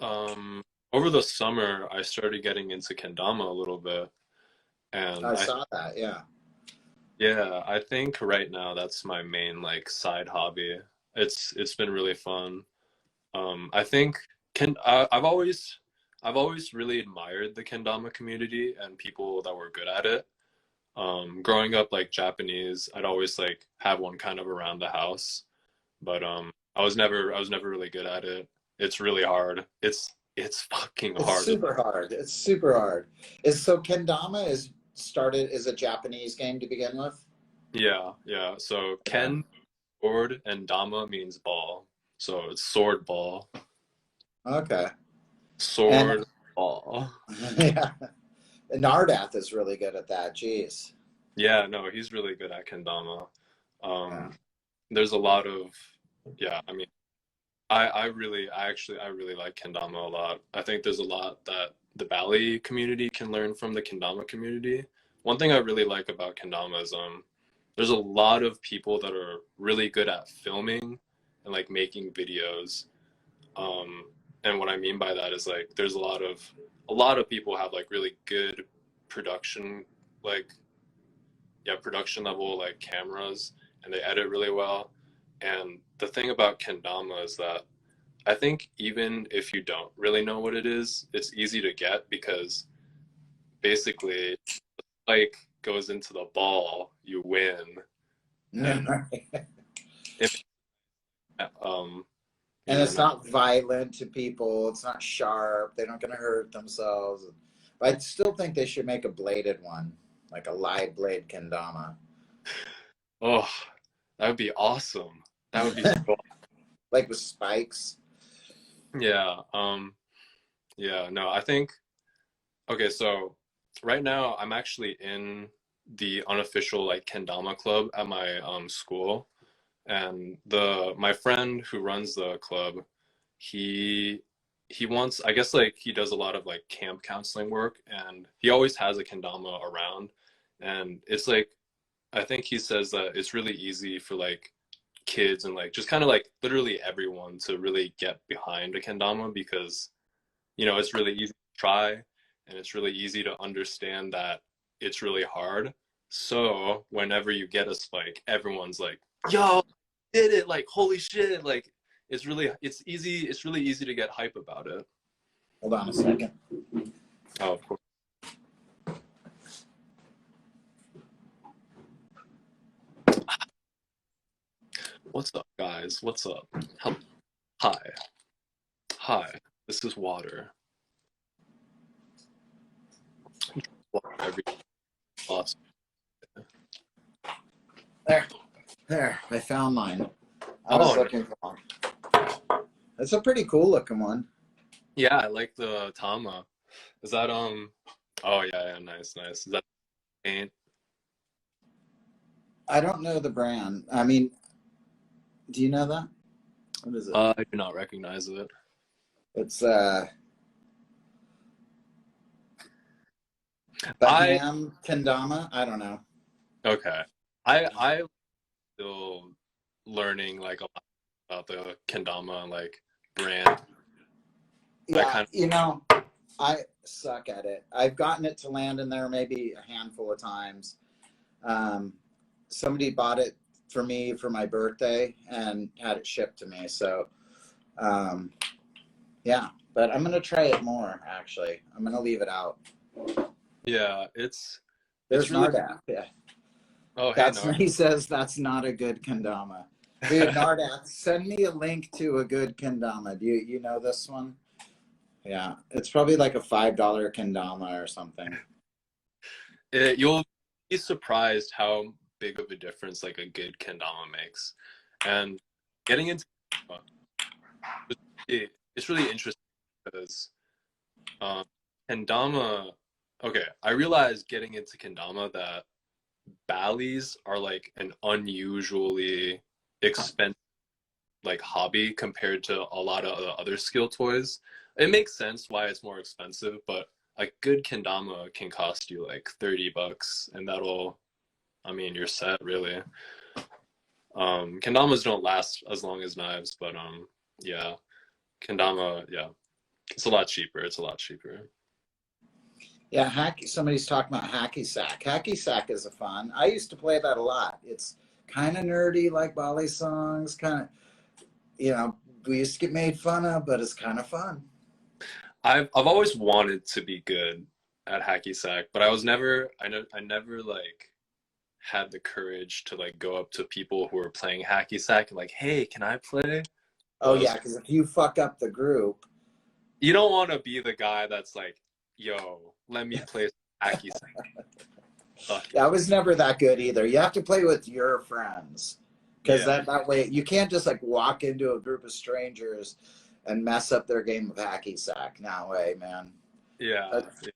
Speaker 2: over the summer, I started getting into kendama a little bit, and
Speaker 1: I saw that, yeah.
Speaker 2: yeah, I think right now that's my main like side hobby. It's been really fun. I think I've always really admired the kendama community and people that were good at it. Growing up like Japanese, I'd always like have one kind of around the house, but I was never really good at it. It's really hard. It's fucking
Speaker 1: It's
Speaker 2: hard.
Speaker 1: super hard. It's super hard. So kendama is a Japanese game to begin with?
Speaker 2: Yeah, yeah. So
Speaker 1: Yeah.
Speaker 2: ken sword and dama means ball. So it's sword ball.
Speaker 1: Okay. And
Speaker 2: Sword ball.
Speaker 1: yeah, Nardath is really good at that. Jeez.
Speaker 2: Yeah, no, he's really good at kendama.
Speaker 1: Yeah.
Speaker 2: Um, there's a lot of yeah, I mean I really like kendama a lot. I think there's a lot that the Bali community can learn from the kendama community. One thing I really like about kendama is there's a lot of people that are really good at filming and like making videos. Um, and what I mean by that is like there's a lot of people have like really good production like yeah, production level like cameras, and they edit really well. And the thing about kendama is that I think even if you don't really know what it is, it's easy to get because basically like goes into the ball, you win. And if, um you
Speaker 1: And
Speaker 2: know
Speaker 1: it's
Speaker 2: not
Speaker 1: not violent to people. It's not sharp. They're not going to hurt themselves. But I still think they should make a bladed one, like a live blade kendama.
Speaker 2: oh, that would be awesome. That would be so
Speaker 1: Like with spikes.
Speaker 2: yeah. Yeah, no, I think okay, so right now I'm actually in the unofficial like kendama club at my school, and the my friend who runs the club, he he wants I guess like he does a lot of like camp counseling work, and he always has a kendama around, and it's like I think he says that it's really easy for like kids and like just kind of like literally everyone to really get behind a kendama because it's really easy to try, and it's really easy to understand that it's really hard. So whenever you get a spike, everyone's like, yo, did it, like holy shit, like it's really easy to get hype about it.
Speaker 1: Hold on a second.
Speaker 2: Oh, of course. What's up, guys? What's up? Hi. Hi. This is water. Water every lots.
Speaker 1: There. I found mine. I was
Speaker 2: Oh,
Speaker 1: looking for one. It's a pretty cool looking one.
Speaker 2: yeah, I like the Tama. Is that oh yeah, yeah, nice, nice. Is that paint?
Speaker 1: I don't know the brand. I mean, do you know that? What is it?
Speaker 2: I do not recognize it.
Speaker 1: It's
Speaker 2: I
Speaker 1: Baham Kendama. I don't know.
Speaker 2: okay. I still learning like a lot about the kendama like brand.
Speaker 1: Yeah, you know, I suck at it. I've gotten it to land in there maybe a handful of times. Somebody bought it for me for my birthday and had it shipped to me. So, yeah, but I'm gonna try it more. Actually, I'm gonna leave it out.
Speaker 2: Yeah,
Speaker 1: There's
Speaker 2: it's really.
Speaker 1: Nardath. Yeah,
Speaker 2: Oh, hey,
Speaker 1: that's
Speaker 2: Nar.
Speaker 1: he says that's not a good kendama. Dude, Nardath, send me a link to a good kendama. Do you know this one? Yeah, it's probably like a $5 kendama or something.
Speaker 2: You'll be surprised how big of a difference like a good kendama makes. And getting into it's really interesting because um, kendama. Okay, I realized getting into kendama that balis are like an unusually expensive like hobby compared to a lot of the other skill toys. It makes sense why it's more expensive, but a good kendama can cost you like $30 and that'll, I mean, you're set really. Kendamas don't last as long as knives, but yeah, kendama, yeah, it's a lot cheaper. It's a lot cheaper.
Speaker 1: Yeah, somebody's talking about hacky sack. Hacky sack is a fun. I used to play that a lot. It's kind of nerdy like Balisongs, kind of, you know, we used to get made fun of, but it's kind of fun.
Speaker 2: I've always wanted to be good at hacky sack, but I never like had the courage to like go up to people who were playing hacky sack and like, hey, can I play?
Speaker 1: Oh,
Speaker 2: But I was
Speaker 1: yeah,
Speaker 2: like,
Speaker 1: because if you fuck up the group,
Speaker 2: you don't want to be the guy that's like, yo, let me play hacky sack. Fuck
Speaker 1: I
Speaker 2: it.
Speaker 1: was never that good either. You have to play with your friends because
Speaker 2: Yeah,
Speaker 1: that way you can't just like walk into a group of strangers and mess up their game of hacky sack. No way, man.
Speaker 2: yeah,
Speaker 1: That's,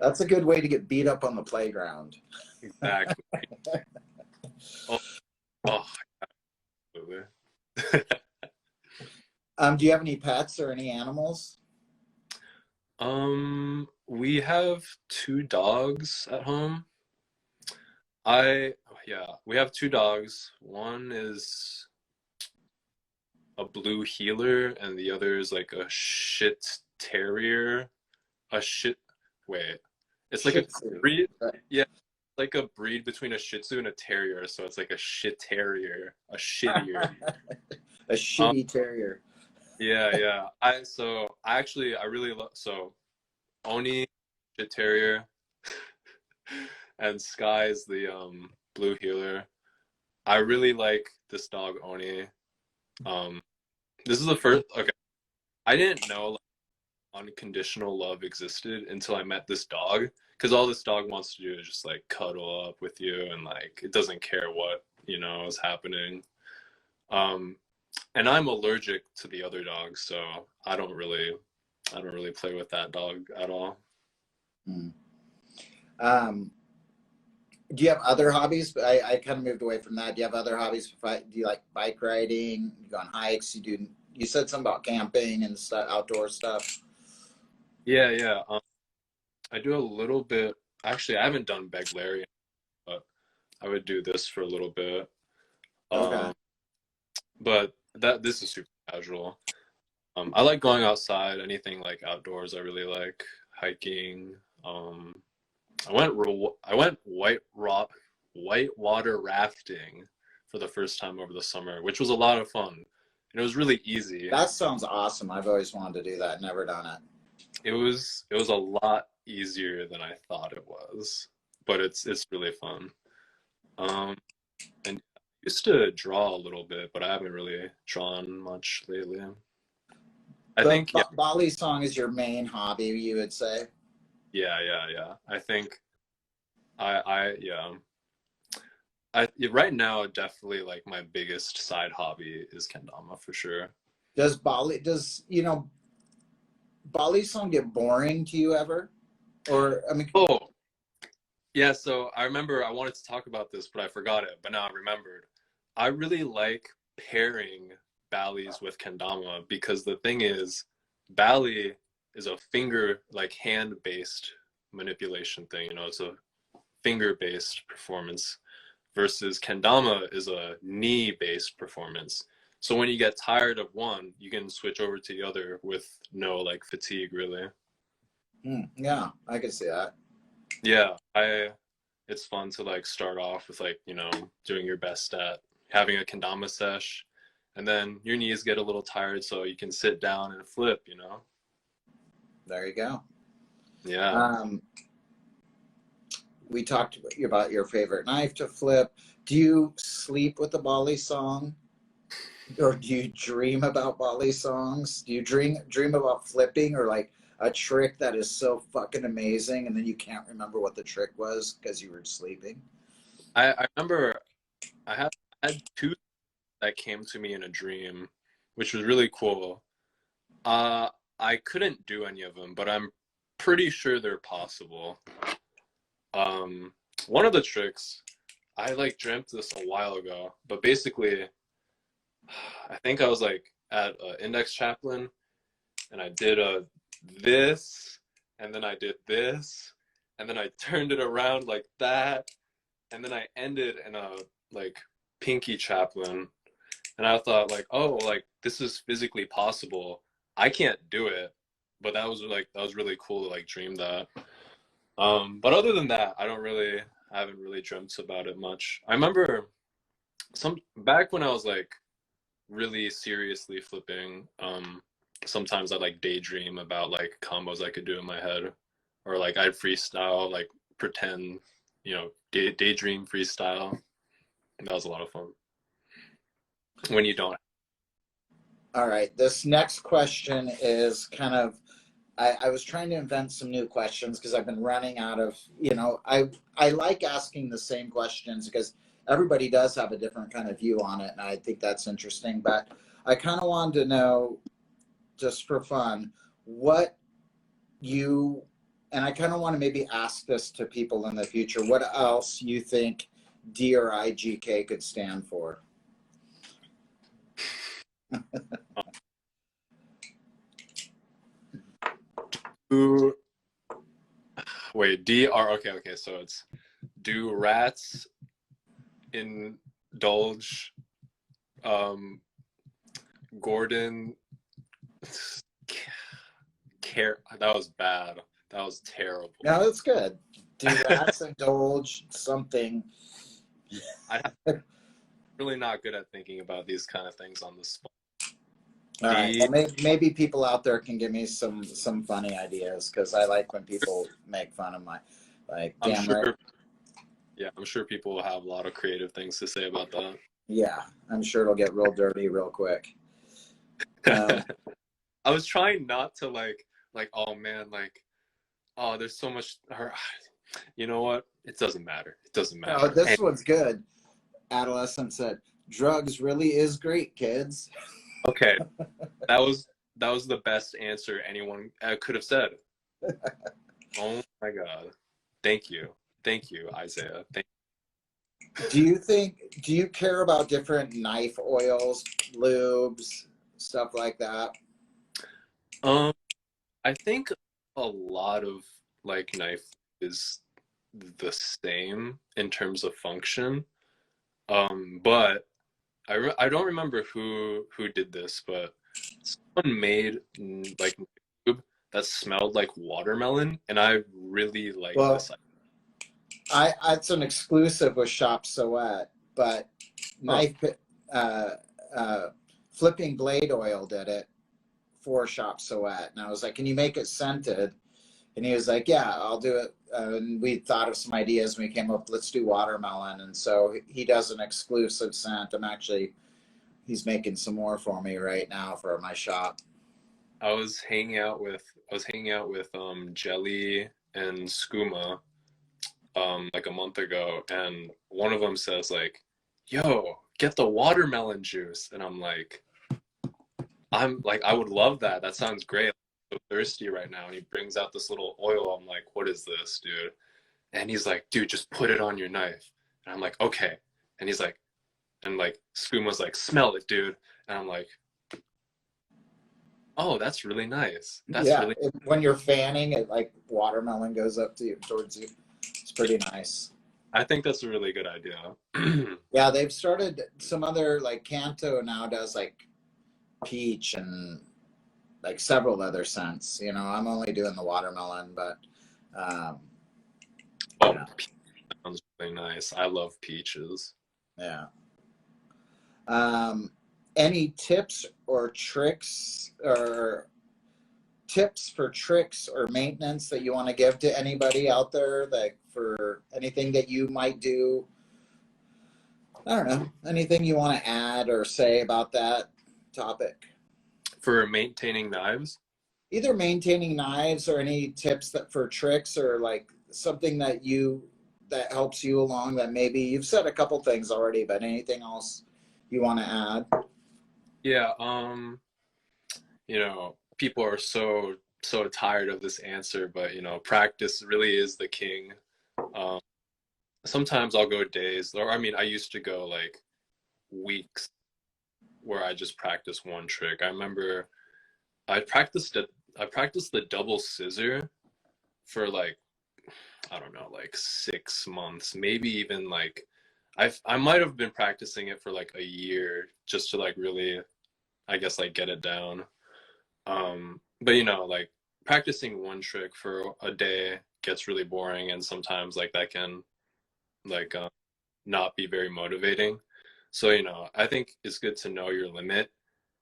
Speaker 1: that's a good way to get beat up on the playground.
Speaker 2: exactly. Oh, oh, absolutely.
Speaker 1: Do you have any pets or any animals?
Speaker 2: We have two dogs at home. I, yeah, we have two dogs. One is a blue heeler, and the other is like a shit terrier. A shit, wait, it's like
Speaker 1: Shih
Speaker 2: a
Speaker 1: Tzu.
Speaker 2: breed.
Speaker 1: Right.
Speaker 2: Yeah, like a breed between a Shih Tzu and a terrier. So it's like a shit terrier, a shittier.
Speaker 1: A
Speaker 2: Um,
Speaker 1: shitty terrier.
Speaker 2: yeah, yeah. I really love Oni shit terrier, and Sky's the blue heeler. I really like this dog Oni. Um, this is the first. Okay, I didn't know like, unconditional love existed until I met this dog. Because all this dog wants to do is just like cuddle up with you, and like it doesn't care what is happening. Um, and I'm allergic to the other dog, so I don't really play with that dog at all.
Speaker 1: Mm. Um, do you have other hobbies? I kind of moved away from that. Do you have other hobbies? Do you like bike riding? You go on hikes? You said something about camping and stuff, outdoor stuff.
Speaker 2: Yeah, yeah. I do a little bit. Actually, I haven't done Beglarian, but I would do this for a little bit.
Speaker 1: Okay.
Speaker 2: Um, but this is super casual. I like going outside, anything like outdoors. I really like hiking. I went white water rafting for the first time over the summer, which was a lot of fun. And it was really easy.
Speaker 1: That sounds awesome. I've always wanted to do that. Never done it.
Speaker 2: It was a lot easier than I thought it was, but it's really fun. Um, and I used to draw a little bit, but I haven't really drawn much lately. I
Speaker 1: But
Speaker 2: think, yeah,
Speaker 1: Balisong is your main hobby, you would say?
Speaker 2: yeah. I think yeah. Right now, definitely like my biggest side hobby is kendama for sure.
Speaker 1: Does Balisong get boring to you ever? Or I mean,
Speaker 2: Oh, yeah. So I remember I wanted to talk about this, but I forgot it. But now I remembered. I really like pairing balis with kendama because the thing is, bali is a finger, like hand-based manipulation thing. It's a finger-based performance. versus kendama is a knee-based performance. So when you get tired of one, you can switch over to the other with no like fatigue really.
Speaker 1: Yeah, I can see that.
Speaker 2: Yeah, it's fun to like start off with like, you know, doing your best at having a kendama sesh, and then your knees get a little tired so you can sit down and flip, you know?
Speaker 1: There you go.
Speaker 2: Yeah.
Speaker 1: Um, we talked about your favorite knife to flip. Do you sleep with the balisong, or do you dream about balisongs? Do you dream about flipping, or like a trick that is so fucking amazing and then you can't remember what the trick was because you were sleeping?
Speaker 2: I remember I had two that came to me in a dream, which was really cool. I couldn't do any of them, but I'm pretty sure they're possible. Um, One of the tricks, I like dreamt this a while ago, but basically, I think I was like at an index chaplain, and I did this, and then I did this, and then I turned it around like that, and then I ended in a like pinky chaplain, and I thought like, oh, like this is physically possible. I can't do it, but that was really cool to like dream that. But other than that, I haven't really dreamt about it much. I remember some back when I was like really seriously flipping, sometimes I'd like daydream about like combos I could do in my head, or like I'd freestyle, like pretend, you know, daydream freestyle. That was a lot of fun when you don't.
Speaker 1: All right. This next question is kind of, I was trying to invent some new questions because I've been running out of, I like asking the same questions because everybody does have a different kind of view on it. And I think that's interesting. But I kind of wanted to know, just for fun, what you, and I kind of want to maybe ask this to people in the future, what else you think DRIGK could stand for?
Speaker 2: Do wait, okay, so it's do rats indulge Gordon care that was bad. That was terrible.
Speaker 1: No, that's good. Do rats indulge something?
Speaker 2: I'm really not good at thinking about these kind of things on the spot.
Speaker 1: All right. Well, maybe people out there can give me some funny ideas because I like when people make fun of my, like,
Speaker 2: I'm
Speaker 1: damn right.
Speaker 2: sure, yeah, I'm sure people will have a lot of creative things to say about that.
Speaker 1: Yeah, I'm sure it'll get real dirty real quick.
Speaker 2: I was trying not to like, oh man, like, oh, there's so much. You know what? It doesn't matter. It doesn't matter.
Speaker 1: Oh, this one's good. Adolescent said, "Drugs really is great, kids."
Speaker 2: Okay, that was the best answer anyone could have said. Oh my god, thank you, Isaiah.
Speaker 1: Do you care about different knife oils, lubes, stuff like that?
Speaker 2: I think a lot of like knife is the same in terms of function. But I don't remember who did this, but someone made like lube that smelled like watermelon, and I really like this.
Speaker 1: It's an exclusive with Shop Soet, but knife uh, uh, flipping blade oil did it for Shop Soet, and I was like, "Can you make it scented?" And he was like, "Yeah, I'll do it." And we thought of some ideas, and we came up, "Let's do watermelon." And so he does an exclusive scent. He's making some more for me right now for my shop.
Speaker 2: I was hanging out with Jelly and Skooma like a month ago, and one of them says like, "Yo, get the watermelon juice," and I'm like, I would love that. That sounds great. I'm so thirsty right now. And he brings out this little oil. I'm like, what is this, dude? And he's like, dude, just put it on your knife. And I'm like, okay. And he's like, and like Skuma's like, smell it, dude. And I'm like, oh, that's really nice. That's
Speaker 1: Yeah,
Speaker 2: really
Speaker 1: when you're fanning it, like watermelon goes up to you towards you. It's pretty nice.
Speaker 2: I think that's a really good idea.
Speaker 1: Yeah, they've started some other like Kanto now does like peach and like several other scents. You know, I'm only doing the watermelon, but um,
Speaker 2: Oh,
Speaker 1: yeah,
Speaker 2: peach sounds really nice. I love peaches.
Speaker 1: yeah. Um, any tips or tricks or tips for tricks or maintenance that you want to give to anybody out there, like for anything that you might do? I don't know, anything you want to add or say about that topic?
Speaker 2: For maintaining knives?
Speaker 1: Either maintaining knives or any tips that for tricks or like something that you that helps you along that maybe you've said a couple things already, but anything else you want to add?
Speaker 2: Yeah, people are so tired of this answer, but practice really is the king. Um, Sometimes I'll go days, or I mean, I used to go like weeks where I just practice one trick. I remember I practiced it. I practiced the double scissor for like I don't know, like 6 months, maybe even like I might have been practicing it for like a year just to like really, I guess, like get it down. But like practicing one trick for a day gets really boring, and sometimes like that can like not be very motivating. So I think it's good to know your limit,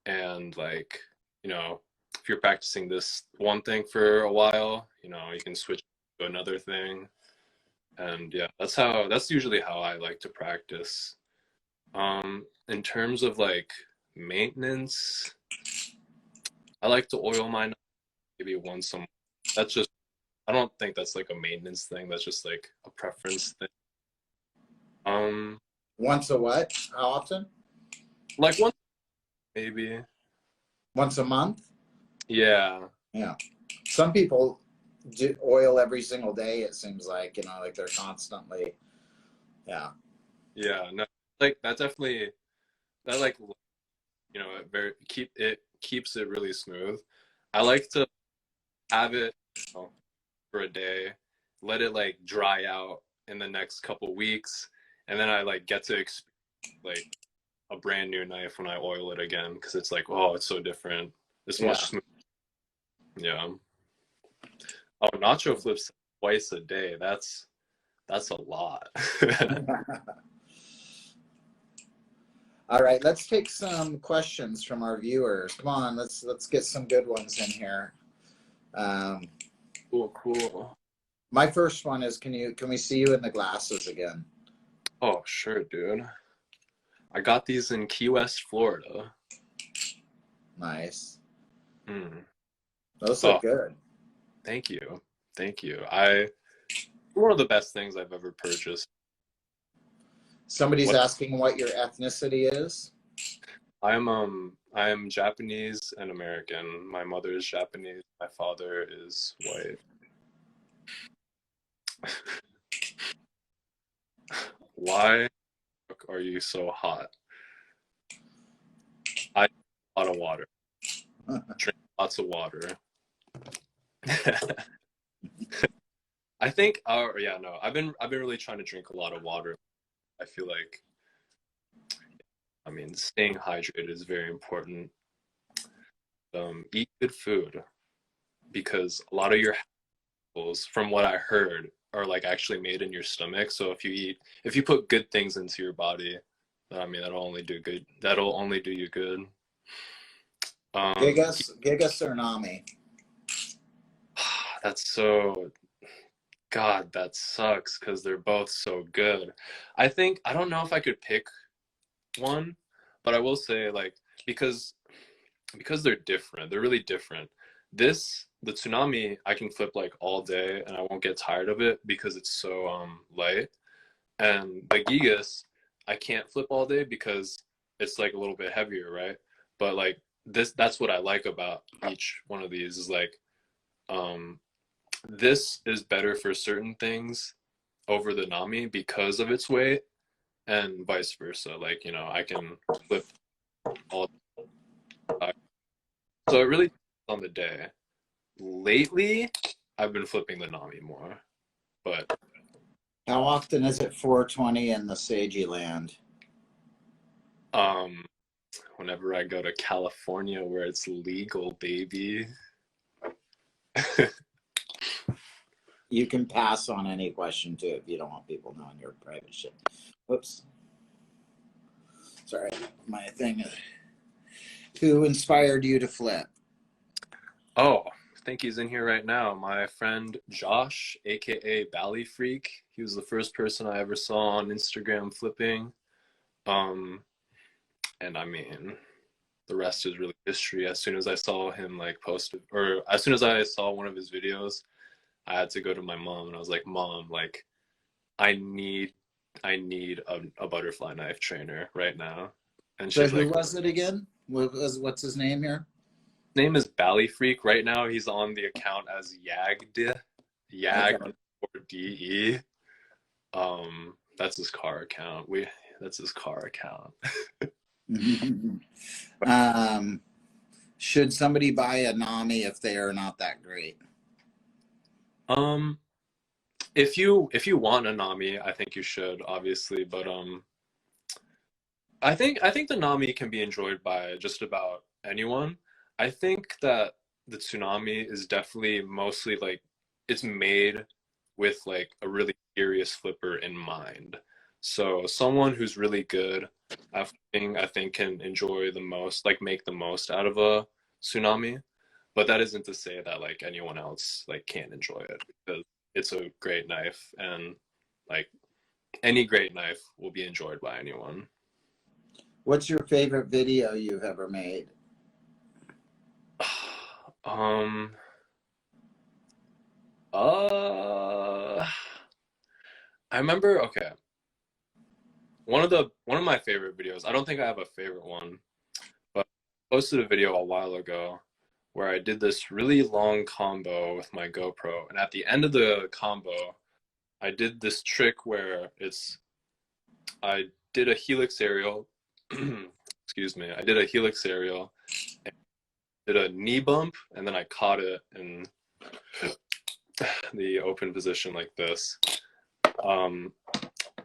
Speaker 2: and like if you're practicing this one thing for a while, you can switch to another thing. And yeah, that's usually how I like to practice. In terms of like maintenance, I like to oil my knife maybe once a month. That's just I don't think that's like a maintenance thing. That's just like a preference thing. Um,
Speaker 1: Once a what? How often?
Speaker 2: like once maybe.
Speaker 1: Once a month?
Speaker 2: Yeah.
Speaker 1: Yeah. Some people do oil every single day, it seems like, you know, like they're constantly, yeah.
Speaker 2: Yeah. No, like that definitely that like it keeps it really smooth. I like to have it for a day, let it like dry out in the next couple weeks, and then I like get to experience like a brand new knife when I oil it again because it's like, oh, it's so different. It's
Speaker 1: Yeah.
Speaker 2: much smoother. Yeah. Oh, nacho flips twice a day. That's a lot.
Speaker 1: All right, let's take some questions from our viewers. Come on, let's get some good ones in here. Um,
Speaker 2: Cool, cool.
Speaker 1: my first one is can we see you in the glasses again?
Speaker 2: Oh, sure, dude. I got these in Key West, Florida.
Speaker 1: Nice.
Speaker 2: Mm.
Speaker 1: Those look
Speaker 2: Oh,
Speaker 1: good.
Speaker 2: thank you. Thank you. One of the best things I've ever purchased.
Speaker 1: Somebody's
Speaker 2: What
Speaker 1: asking what your ethnicity is.
Speaker 2: I'm Japanese and American. My mother is Japanese. My father is white. Why are you so hot? I drink a lot of water. Drink lots of water. I think yeah, no. I've been really trying to drink a lot of water. I feel like staying hydrated is very important. Eat good food because a lot of your habits, from what I heard, are like actually made in your stomach. So if you put good things into your body, that'll only do good. That'll only do you good. Um,
Speaker 1: Giga Tsunami.
Speaker 2: that's so God, that sucks because they're both so good. I don't know if I could pick one, but I will say like because they're different. They're really different. The tsunami I can flip like all day and I won't get tired of it because it's so light. And the gigas I can't flip all day because it's like a little bit heavier, right? But like that's what I like about each one of these is like um this is better for certain things over the Nami because of its weight and vice versa. Like, I can flip all the time. So it really depends on the day. Lately, I've been flipping the Nami more, but
Speaker 1: How often is it 420 in the Seiji land?
Speaker 2: Um, Whenever I go to California where it's legal, baby.
Speaker 1: You can pass on any question too if you don't want people knowing your private shit. Whoops. Sorry, my thing. Who inspired you to flip?
Speaker 2: Oh, I think he's in here right now. My friend Josh, aka Bally Freak. He was the first person I ever saw on Instagram flipping. Um, and I mean, the rest is really history. As soon as I saw him like post, or as soon as I saw one of his videos, I had to go to my mom and I was like, Mom, like I need a butterfly knife trainer right now. And
Speaker 1: So
Speaker 2: she's
Speaker 1: who
Speaker 2: like,
Speaker 1: was it again? What's his name here?
Speaker 2: name is Bally Freak. Right now he's on the account as Yagd, Yag
Speaker 1: Okay.
Speaker 2: underscore DE. That's his car account. That's his car account.
Speaker 1: um, should somebody buy a Nami if they are not that great?
Speaker 2: Um, if you want a Nami, I think you should, obviously, but I think the Nami can be enjoyed by just about anyone. I think that the Tsunami is definitely mostly like it's made with like a really serious flipper in mind. So someone who's really good at flipping, I think, can enjoy the most, like make the most out of a Tsunami. But that isn't to say that like anyone else like can't enjoy it because it's a great knife and like any great knife will be enjoyed by anyone.
Speaker 1: What's your favorite video you've ever made?
Speaker 2: Um, uh, I remember, okay, one of my favorite videos, I don't think I have a favorite one, but I posted a video a while ago where I did this really long combo with my GoPro, and at the end of the combo, I did this trick where I did a helix aerial, excuse me, I did a helix aerial, and did a knee bump, and then I caught it in the open position like this. Um,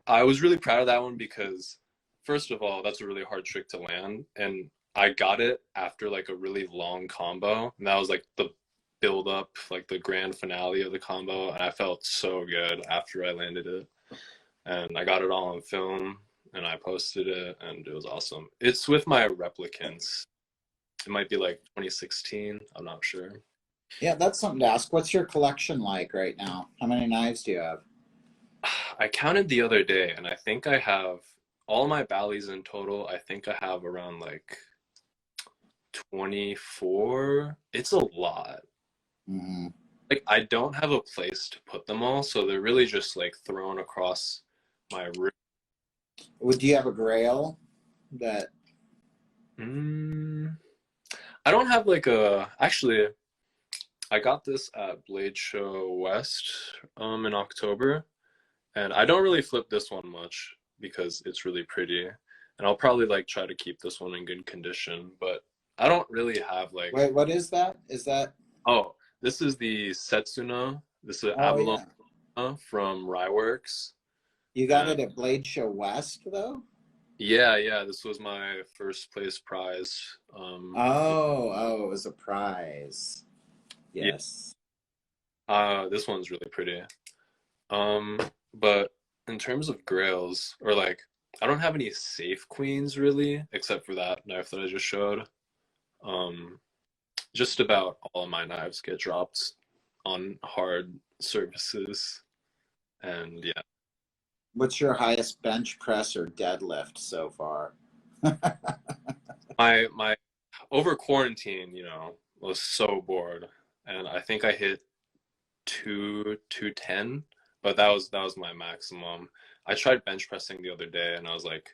Speaker 2: I was really proud of that one because, first of all, that's a really hard trick to land, and I got it after like a really long combo, and that was like the build up, like the grand finale of the combo, and I felt so good after I landed it, and I got it all on film, and I posted it, and it was awesome. It's with my replicants. It might be like 2016. I'm not sure.
Speaker 1: Yeah, that's something to ask. What's your collection like right now? How many knives do you have?
Speaker 2: I counted the other day, and I think I have all my Bally's in total. I think I have around like 24. It's a lot.
Speaker 1: Mm-hmm.
Speaker 2: Like I don't have a place to put them all, so they're really just like thrown across my room.
Speaker 1: Do you have a grail that?
Speaker 2: Mm, I don't have like a. Actually, I got this at Blade Show West in October, and I don't really flip this one much because it's really pretty, and I'll probably like try to keep this one in good condition, but I don't really have like.
Speaker 1: Wait, what is that? Is that?
Speaker 2: Oh, this is the Setsuna. This is
Speaker 1: Oh
Speaker 2: abalone
Speaker 1: yeah,
Speaker 2: from Ryeworks.
Speaker 1: you got
Speaker 2: And
Speaker 1: it at Blade Show West though.
Speaker 2: yeah, this was my first place prize.
Speaker 1: Oh, it was a prize.
Speaker 2: Yeah,
Speaker 1: Yes.
Speaker 2: this one's really pretty. Um, but in terms of grails, or like, I don't have any safe queens really, except for that knife that I just showed. Um, just about all of my knives get dropped on hard surfaces, and yeah.
Speaker 1: What's your highest bench press or deadlift so far?
Speaker 2: My over quarantine, was so bored, and I think I hit 210, but that was my maximum. I tried bench pressing the other day, and I was like,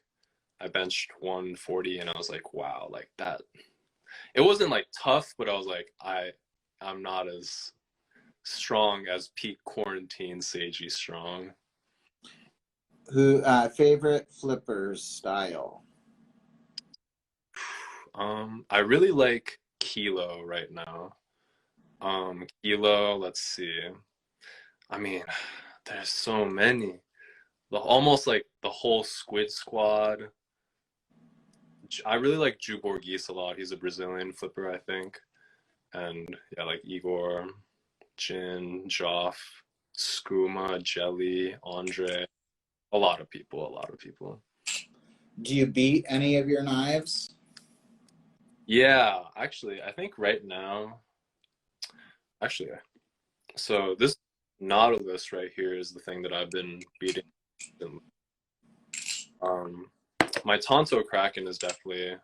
Speaker 2: I benched 140, and I was like, wow, like that. It wasn't like tough, but I was like, I'm not as strong as peak quarantine Seiji strong.
Speaker 1: Who favorite flippers style?
Speaker 2: I really like Kilo right now. Kilo, let's see. I mean, there's so many. almost like the whole Squid Squad. I really like Ju Borghese a lot. He's a Brazilian flipper, I think. And yeah, like Igor, Jin, Joff, Skooma, Jelly, Andre. A lot of people, a lot of people.
Speaker 1: Do you beat any of your knives?
Speaker 2: Yeah, actually, I think right now, actually, so this Nautilus right here is the thing that I've been beating. Um, my Tonto Kraken is definitely,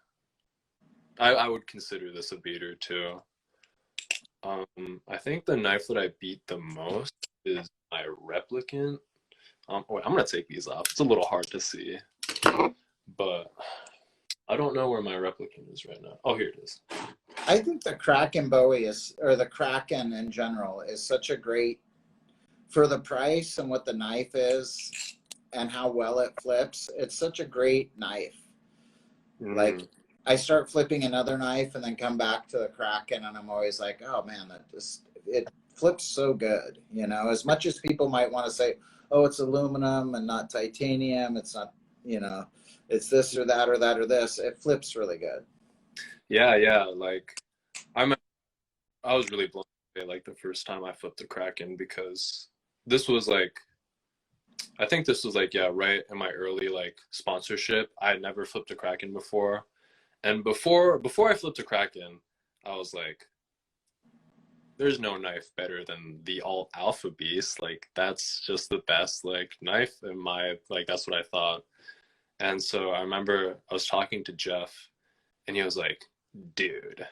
Speaker 2: I would consider this a beater too. I think the knife that I beat the most is my Replicant. Wait, I'm gonna take these off. It's a little hard to see, but I don't know where my Replicant is right now. Oh, here it is.
Speaker 1: I think the Kraken Bowie is, or the Kraken in general, is such a great, for the price and what the knife is and how well it flips. It's such a great knife. Like, I start flipping another knife and then come back to the Kraken, and I'm always like, oh man, it flips so good. You know, as much as people might want to say, oh, it's aluminum and not titanium, it's not, you know, it's this or that or that or this, it flips really good.
Speaker 2: Yeah. Like, I was really blown away like the first time I flipped a Kraken, because this was like, I think this was like, yeah, right in my early like sponsorship. I had never flipped a Kraken before. And before I flipped a Kraken, I was like, there's no knife better than the Alt Alpha Beast. Like, that's just the best like knife in my, like, that's what I thought. And so I remember I was talking to Jeff, and he was like, dude,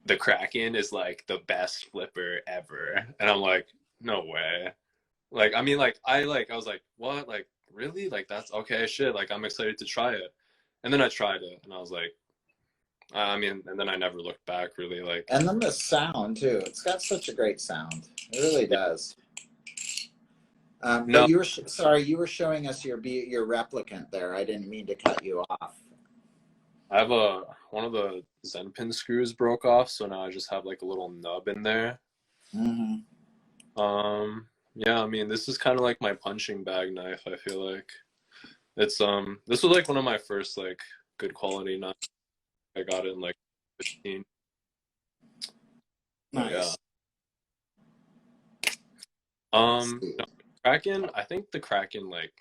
Speaker 2: the Kraken is like the best flipper ever. And I'm like, no way. Like, I mean, like, I was like, what? Like, really? Like, that's okay, shit. Like, I'm excited to try it. And then I tried it, and I was like, I mean, and then I never looked back really. Like,
Speaker 1: And then the sound too. It's got such a great sound. It really does.
Speaker 2: no,
Speaker 1: But you were sorry, you were showing us your Replicant there. I didn't mean to cut you off.
Speaker 2: I have one of the Zen pin screws broke off, so now I just have like a little nub in there. Yeah, I mean, this is kind of like my punching bag knife, I feel like. It's this was like one of my first like good quality knives. I got it in like 15.
Speaker 1: Nice.
Speaker 2: Yeah. No, Kraken, I think the Kraken, like,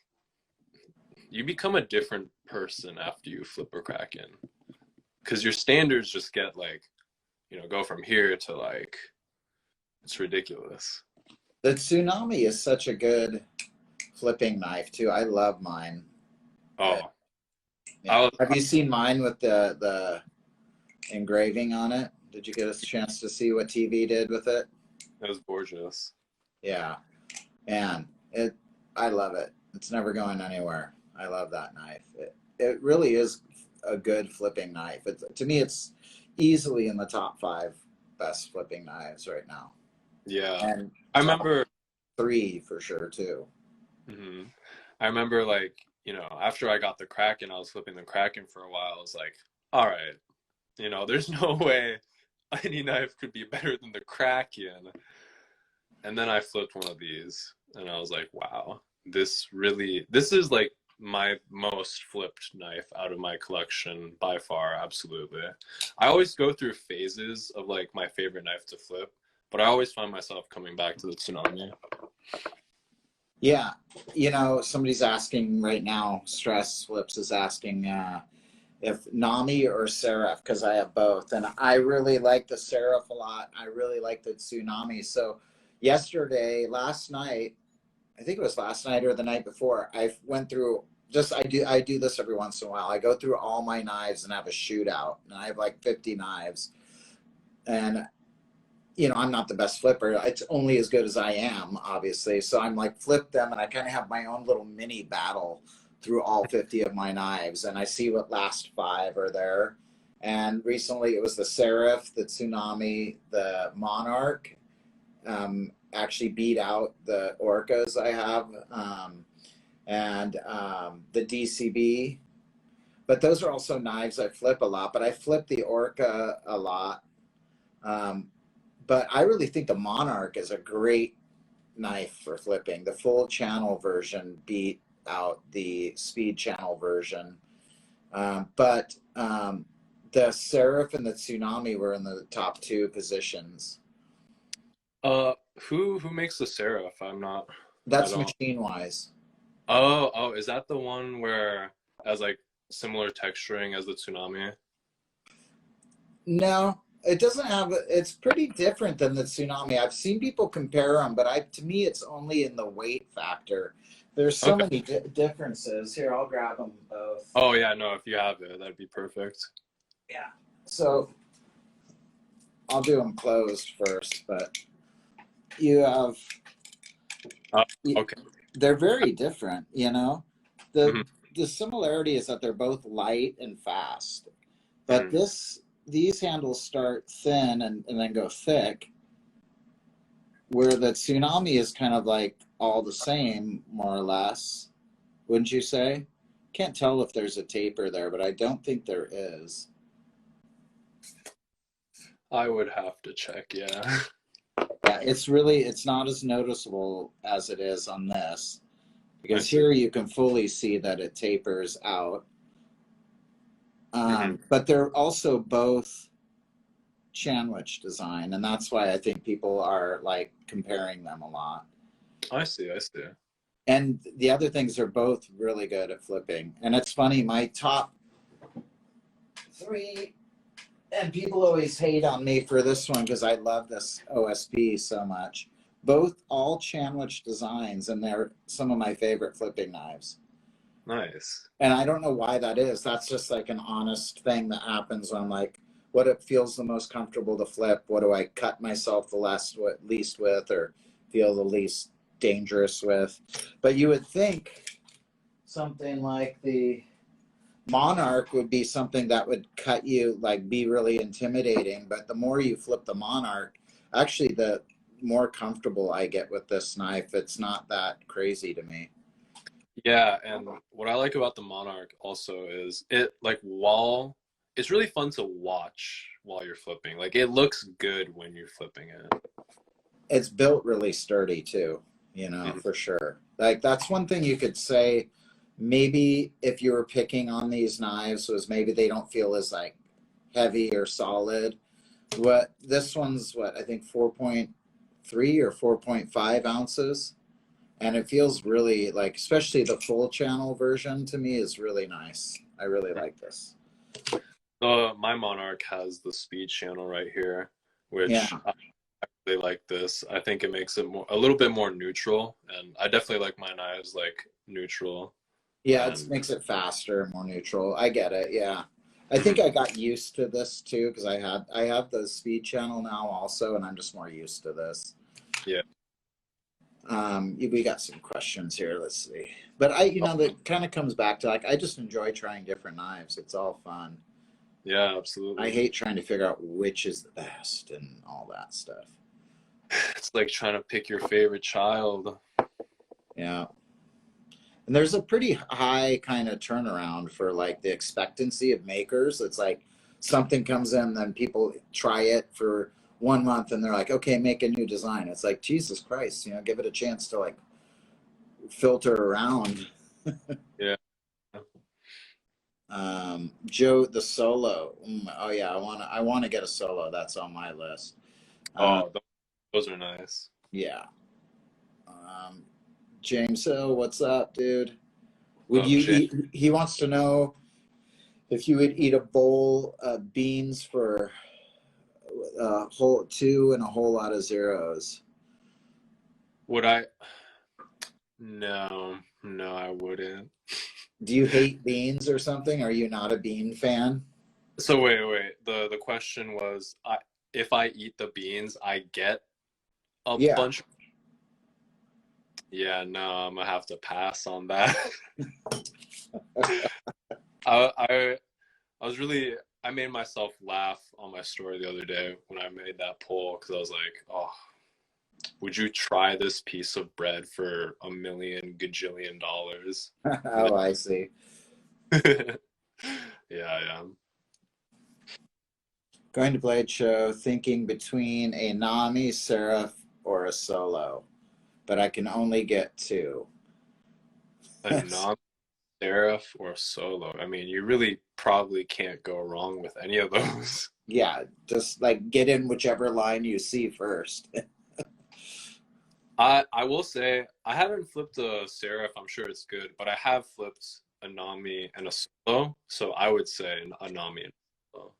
Speaker 2: you become a different person after you flip a Kraken, because your standards just get like, you know, go from here to like, it's ridiculous.
Speaker 1: The Tsunami is such a good flipping knife too. I love mine.
Speaker 2: Oh,
Speaker 1: Yeah. Have you seen mine with the engraving on it? Did you get a chance to see what TV did with it?
Speaker 2: it was gorgeous.
Speaker 1: Yeah, man, I love it. It's never going anywhere. I love that knife. It really is a good flipping knife. To me, it's easily in the top 5 best flipping knives right now.
Speaker 2: Yeah,
Speaker 1: And
Speaker 2: I remember
Speaker 1: 3 for sure too.
Speaker 2: I remember, like, you know, after I got the Kraken, I was flipping the Kraken for a while. I was like, all right, you know, there's no way any knife could be better than the Kraken. And then I flipped one of these, and I was like, wow, this is like my most flipped knife out of my collection by far, absolutely. I always go through phases of like my favorite knife to flip, but I always find myself coming back to the Tsunami.
Speaker 1: Yeah, you know, somebody's asking right now, Stress Flips is asking if Nami or Seraph, because I have both. And I really like the Seraph a lot. I really like the Tsunami. So last night, I think it was last night or the night before, I went through I do this every once in a while. I go through all my knives and have a shootout. And I have like 50 knives. And you know, I'm not the best flipper. It's only as good as I am, obviously. So I'm like, flip them, and I kind of have my own little mini battle through all 50 of my knives, and I see what last 5 are there. And recently it was the Seraph, the Tsunami, the Monarch. Actually beat out the Orcas I have, and the DCB. But those are also knives I flip a lot, but I flip the Orca a lot. But I really think the Monarch is a great knife for flipping. The full channel version beat out the speed channel version. But the Seraph and the Tsunami were in the top 2 positions.
Speaker 2: Who makes the Seraph? I'm not. I
Speaker 1: That's
Speaker 2: don't.
Speaker 1: Machine Wise.
Speaker 2: Oh, is that the one where has like similar texturing as the Tsunami?
Speaker 1: No, it doesn't have. It's pretty different than the Tsunami. I've seen people compare them, but to me, it's only in the weight factor. There's so
Speaker 2: Okay.
Speaker 1: many differences. Here, I'll grab them both.
Speaker 2: Oh yeah, no, if you have it, that'd be perfect.
Speaker 1: Yeah. So I'll do them closed first, but you have.
Speaker 2: Uh, okay.
Speaker 1: They're very different. The
Speaker 2: Hmm.
Speaker 1: the similarity is that they're both light and fast, but
Speaker 2: Hmm.
Speaker 1: these handles start thin and then go thick, where the Tsunami is kind of like all the same, more or less. Wouldn't you say? Can't tell if there's a taper there, but I don't think there is.
Speaker 2: I would have to check. Yeah.
Speaker 1: Yeah, it's not as noticeable as it is on this,
Speaker 2: I
Speaker 1: because
Speaker 2: see.
Speaker 1: here you can fully see that it tapers out.
Speaker 2: Hmm.
Speaker 1: But they're also both Sandwich design, and that's why I think people are like comparing them a lot.
Speaker 2: I see. I see.
Speaker 1: And the other things are both really good at flipping. And it's funny, my top 3, and people always hate on me for this one because I love this OSP so much. Both all Sandwich designs, and they're some of my favorite flipping knives.
Speaker 2: Nice.
Speaker 1: And I don't know why that is. That's just like an honest thing that happens when I'm like, what it feels the most comfortable to flip? What do I cut myself the least with, or feel the least dangerous with? But you would think something like the Monarch would be something that would cut you, like be really intimidating. But the more you flip the Monarch, actually, the more comfortable I get with this knife. It's not that crazy to me.
Speaker 2: Yeah, and what I like about the Monarch also is while it's really fun to watch while you're flipping. Like it looks good when you're flipping it.
Speaker 1: It's built really sturdy too,
Speaker 2: Mhm.
Speaker 1: for sure. Like that's one thing you could say, maybe if you were picking on these knives, was maybe they don't feel as like heavy or solid. What this one's, what I think 4.3 or 4.5 ounces, and it feels really like, especially the full channel version to me is really nice. I really like this.
Speaker 2: My Monarch has the speed channel right here, which
Speaker 1: Yeah.
Speaker 2: I really like this. I think it makes it a little bit more neutral, and I definitely like my knives like neutral.
Speaker 1: Yeah, it
Speaker 2: And
Speaker 1: makes it faster, more neutral. I get it. Yeah. I think
Speaker 2: mhm.
Speaker 1: I got used to this too because I have the speed channel now also, and I'm just more used to this.
Speaker 2: Yeah.
Speaker 1: We got some questions here. Let's see. But
Speaker 2: Oh,
Speaker 1: that kind of comes back to like I just enjoy trying different knives. It's all fun.
Speaker 2: yeah,
Speaker 1: I
Speaker 2: absolutely.
Speaker 1: hate trying to figure out which is the best and all that stuff.
Speaker 2: It's like trying to pick your favorite child.
Speaker 1: Yeah. And there's a pretty high kind of turnaround for like the expectancy of makers. It's like something comes in, then people try it for 1 month and they're like, okay, make a new design. It's like, Jesus Christ, give it a chance to like filter around.
Speaker 2: Yeah.
Speaker 1: Joe, the Solo. Oh yeah, I wanna get a Solo. That's on my list. Uh,
Speaker 2: Oh, those are nice.
Speaker 1: yeah. Um, James Hill, what's up, dude? Would
Speaker 2: Oh,
Speaker 1: you
Speaker 2: Jay.
Speaker 1: eat? He wants to know if you would eat a bowl of beans for a whole 2 and a whole lot of zeros.
Speaker 2: Would I? No, no, I wouldn't.
Speaker 1: Do you hate beans or something? Are you not a bean fan?
Speaker 2: So wait. The question was, if I eat the beans, I get a
Speaker 1: Yeah.
Speaker 2: bunch. Yeah, no, I'm gonna have to pass on that. I, I I was really I made myself laugh on my story the other day when I made that poll because I was like, oh, would you try this piece of bread for a million gajillion dollars?
Speaker 1: Oh, I see.
Speaker 2: Yeah, yeah.
Speaker 1: Going to Blade Show, thinking between a Nami, Seraph, or a Solo, but I can only get 2.
Speaker 2: a non-serif or a solo. I mean, you really probably can't go wrong with any of those.
Speaker 1: Yeah, just like get in whichever line you see first.
Speaker 2: I will say I haven't flipped a serif. I'm sure it's good, but I have flipped a nami and a solo. So I would say a nami and a solo.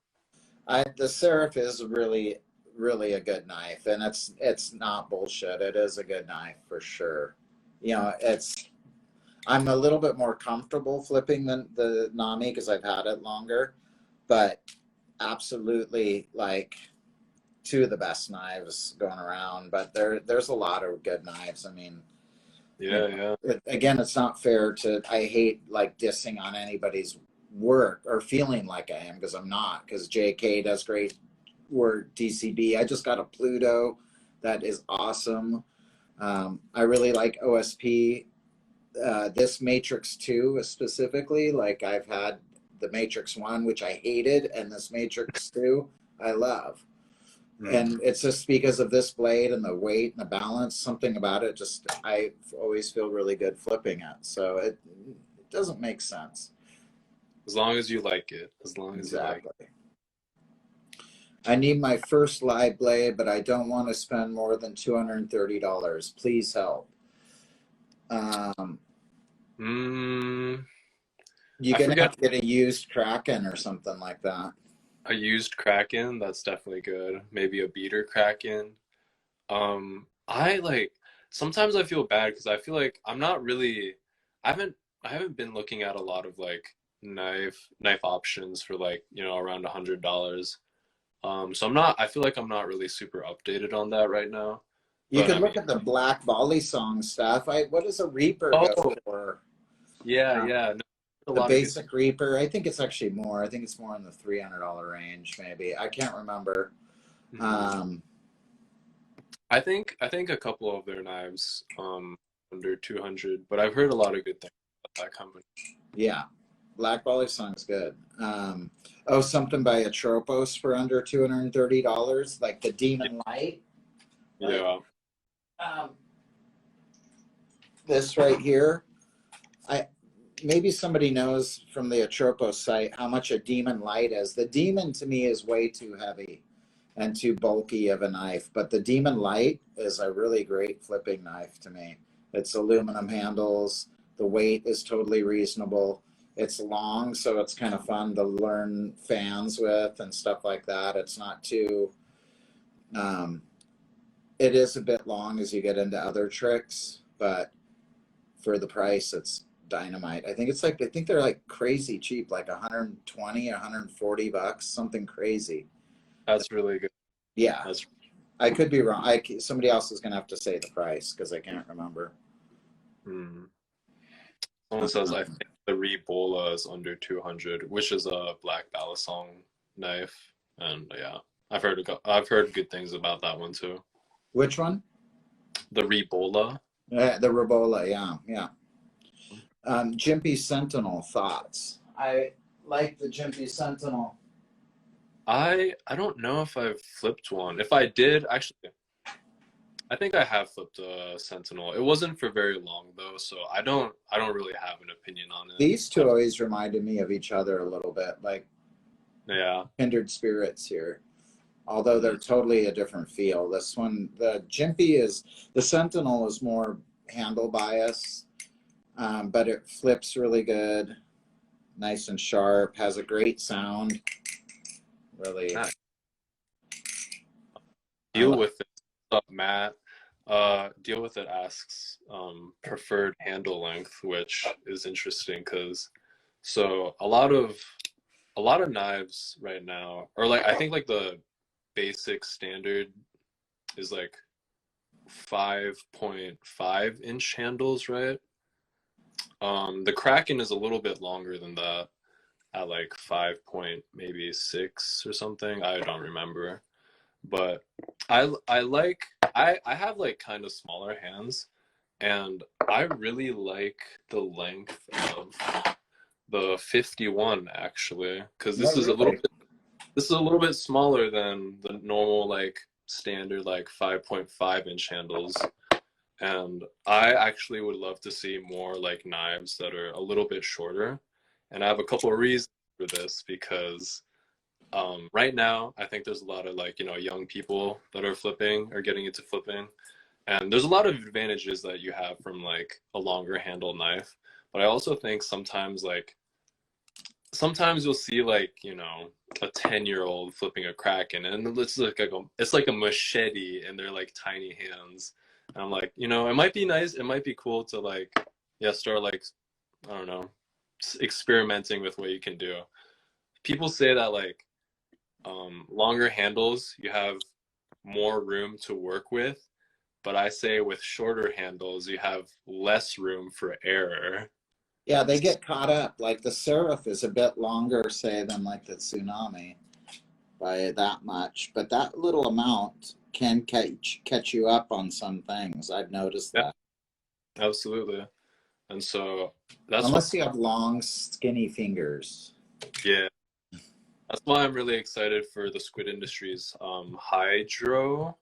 Speaker 1: The serif is really, really a good knife, and it's not bullshit. It is a good knife for sure. You know, I'm a little bit more comfortable flipping than the nami because I've had it longer, but absolutely like two of the best knives going around. But there's a lot of good knives. I mean, you
Speaker 2: Yeah,
Speaker 1: know, again, it's not fair to. I hate like dissing on anybody's work or feeling like I am because I'm not. Because JK does great work. DCB. I just got a Pluto that is awesome. I really like OSP. This Matrix 2 specifically, like I've had the Matrix 1, which I hated, and this Matrix 2, I love. And it's just because of this blade and the weight and the balance, something about it, just I always feel really good flipping it. So it doesn't make sense.
Speaker 2: as long as you like it. As long as you like it.
Speaker 1: Exactly. I need my first live blade, but I don't want to spend more than $230. Please help. You're
Speaker 2: I
Speaker 1: gonna
Speaker 2: forget
Speaker 1: have to get a used Kraken or something like that.
Speaker 2: a used Kraken. That's definitely good. Maybe a beater Kraken. I like sometimes I feel bad because I feel like I'm not really. I haven't I haven't been looking at a lot of like knife options for like around $100. So I'm not. I feel like I'm not really super updated on that right now.
Speaker 1: You
Speaker 2: But
Speaker 1: could
Speaker 2: I
Speaker 1: look
Speaker 2: mean,
Speaker 1: at the black Balisong stuff. What does a Reaper go
Speaker 2: oh
Speaker 1: for?
Speaker 2: yeah,
Speaker 1: Uh,
Speaker 2: yeah. No, a
Speaker 1: the
Speaker 2: lot of good.
Speaker 1: basic Reaper, I think it's actually more. I think it's more in the $300 range, maybe. I can't remember.
Speaker 2: Mhm.
Speaker 1: Um,
Speaker 2: I think a couple of their knives under 200, but I've heard a lot of good things about that company.
Speaker 1: yeah, Black Balisong's good. Oh, something by Atropos for under $230, like the Demon Light. Like
Speaker 2: Yeah.
Speaker 1: um, this right here. I maybe somebody knows from the Atropos site how much a Demon Light is. The Demon to me is way too heavy and too bulky of a knife, but the Demon Light is a really great flipping knife to me. It's aluminum handles. The weight is totally reasonable. It's long, so it's kind of fun to learn fans with and stuff like that. It's not too. Um, it is a bit long as you get into other tricks, but for the price, it's dynamite. I think they're like crazy cheap, like 120, $140, something crazy.
Speaker 2: That's really good.
Speaker 1: Yeah,
Speaker 2: That's
Speaker 1: I could be wrong. Somebody else is gonna have to say the price because I can't remember.
Speaker 2: hmm. Someone says I think the Rebola is under 200, which is a black balisong knife, and yeah, I've heard good things about that one too.
Speaker 1: Which one?
Speaker 2: The Rebola.
Speaker 1: The Robola. Yeah, yeah. Jimpy Sentinel thoughts. I like the Jimpy Sentinel.
Speaker 2: I don't know if I've flipped one. If I did, actually, I think I have flipped a Sentinel. It wasn't for very long though, so I don't really have an opinion on it.
Speaker 1: These two always reminded me of each other a little bit, like
Speaker 2: Yeah.
Speaker 1: kindred spirits here. Although they're totally a different feel. This one, the Sentinel is more handle bias, but it flips really good, nice and sharp, has a great sound. Really,
Speaker 2: Nice.
Speaker 1: I
Speaker 2: Deal
Speaker 1: like.
Speaker 2: with it. What's up, Matt? Deal with it asks preferred handle length, which is interesting because so a lot of knives right now, or like I think like the basic standard is like 5.5-inch handles, right? The Kraken is a little bit longer than that at like 5 point maybe 6 or something. I don't remember. But I like I have like kind of smaller hands and I really like the length of the 51 actually because
Speaker 1: No, really.
Speaker 2: this is a little bit smaller than the normal like standard like 5.5-inch handles And I actually would love to see more like knives that are a little bit shorter. And I have a couple of reasons for this because right now I think there's a lot of like, you know, young people that are flipping or getting into flipping. And there's a lot of advantages that you have from like a longer handle knife. But I also think sometimes you'll see like, you know, a 10-year-old flipping a Kraken and it's like a machete in their like tiny hands. And I'm like, you know, it might be nice, it might be cool to like, yeah, start like, I don't know, experimenting with what you can do. People say that like longer handles, you have more room to work with, but I say with shorter handles, you have less room for error.
Speaker 1: Yeah, they get caught up. Like the Seraph is a bit longer, say, than like the Tsunami by that much, but that little amount can catch you up on some things. I've noticed
Speaker 2: Yeah,
Speaker 1: that.
Speaker 2: absolutely. And so that's why,
Speaker 1: Unless you have long, skinny fingers.
Speaker 2: yeah, that's why I'm really excited for the Squid Industries Hydro.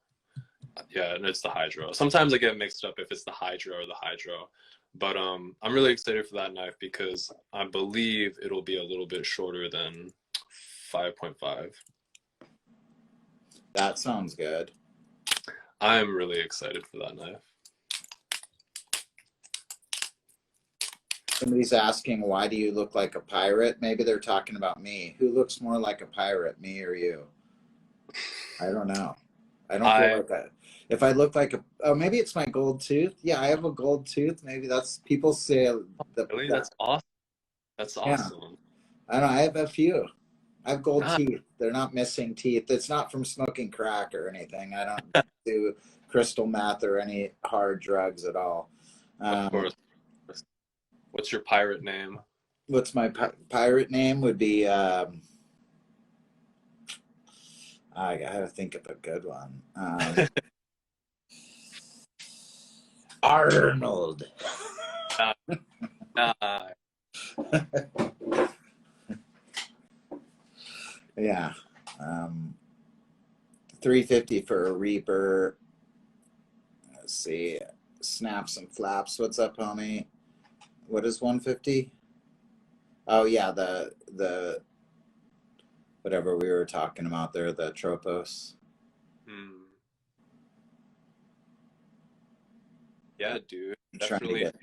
Speaker 2: Yeah, and it's the Hydro. Sometimes I get mixed up if it's the Hydro or the Hydro. But I'm really excited for that knife because I believe it'll be a little bit shorter than 5.5.
Speaker 1: That sounds good.
Speaker 2: I'm really excited for that knife.
Speaker 1: Somebody's asking, why do you look like a pirate? Maybe they're talking about me. Who looks more like a pirate, me or you? I don't know. I don't feel like that. If I look like oh, maybe it's my gold tooth. Yeah, I have a gold tooth. Maybe that's, people say
Speaker 2: Really? That's awesome. That's
Speaker 1: yeah.
Speaker 2: awesome.
Speaker 1: I don't know. I have a few. I have gold
Speaker 2: Ah,
Speaker 1: teeth. They're not missing teeth. It's not from smoking crack or anything. I don't do crystal meth or any hard drugs at all.
Speaker 2: of course. What's your pirate name?
Speaker 1: What's my pirate name? Would be I gotta think of a good one. Arnold. Yeah. 350 for a Reaper. Let's see. Snaps and flaps. What's up, homie? What is 150? Oh yeah, the whatever we were talking about there, the Tropos.
Speaker 2: Yeah, dude.
Speaker 1: I'm trying to
Speaker 2: Definitely
Speaker 1: get.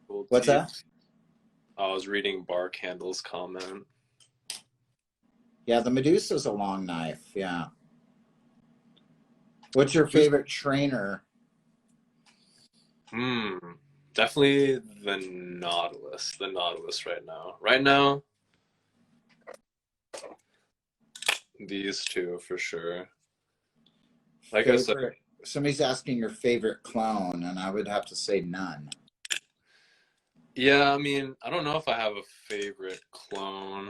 Speaker 2: cool
Speaker 1: What's
Speaker 2: teeth.
Speaker 1: that?
Speaker 2: I was reading Bark Handle's comment.
Speaker 1: Yeah, the Medusa's a long knife. Yeah. What's your favorite trainer?
Speaker 2: Definitely the Nautilus. The Nautilus right now. Right now, these two for sure. Like I said,
Speaker 1: Somebody's asking your favorite clone, and I would have to say none.
Speaker 2: yeah, I mean, I don't know if I have a favorite clone.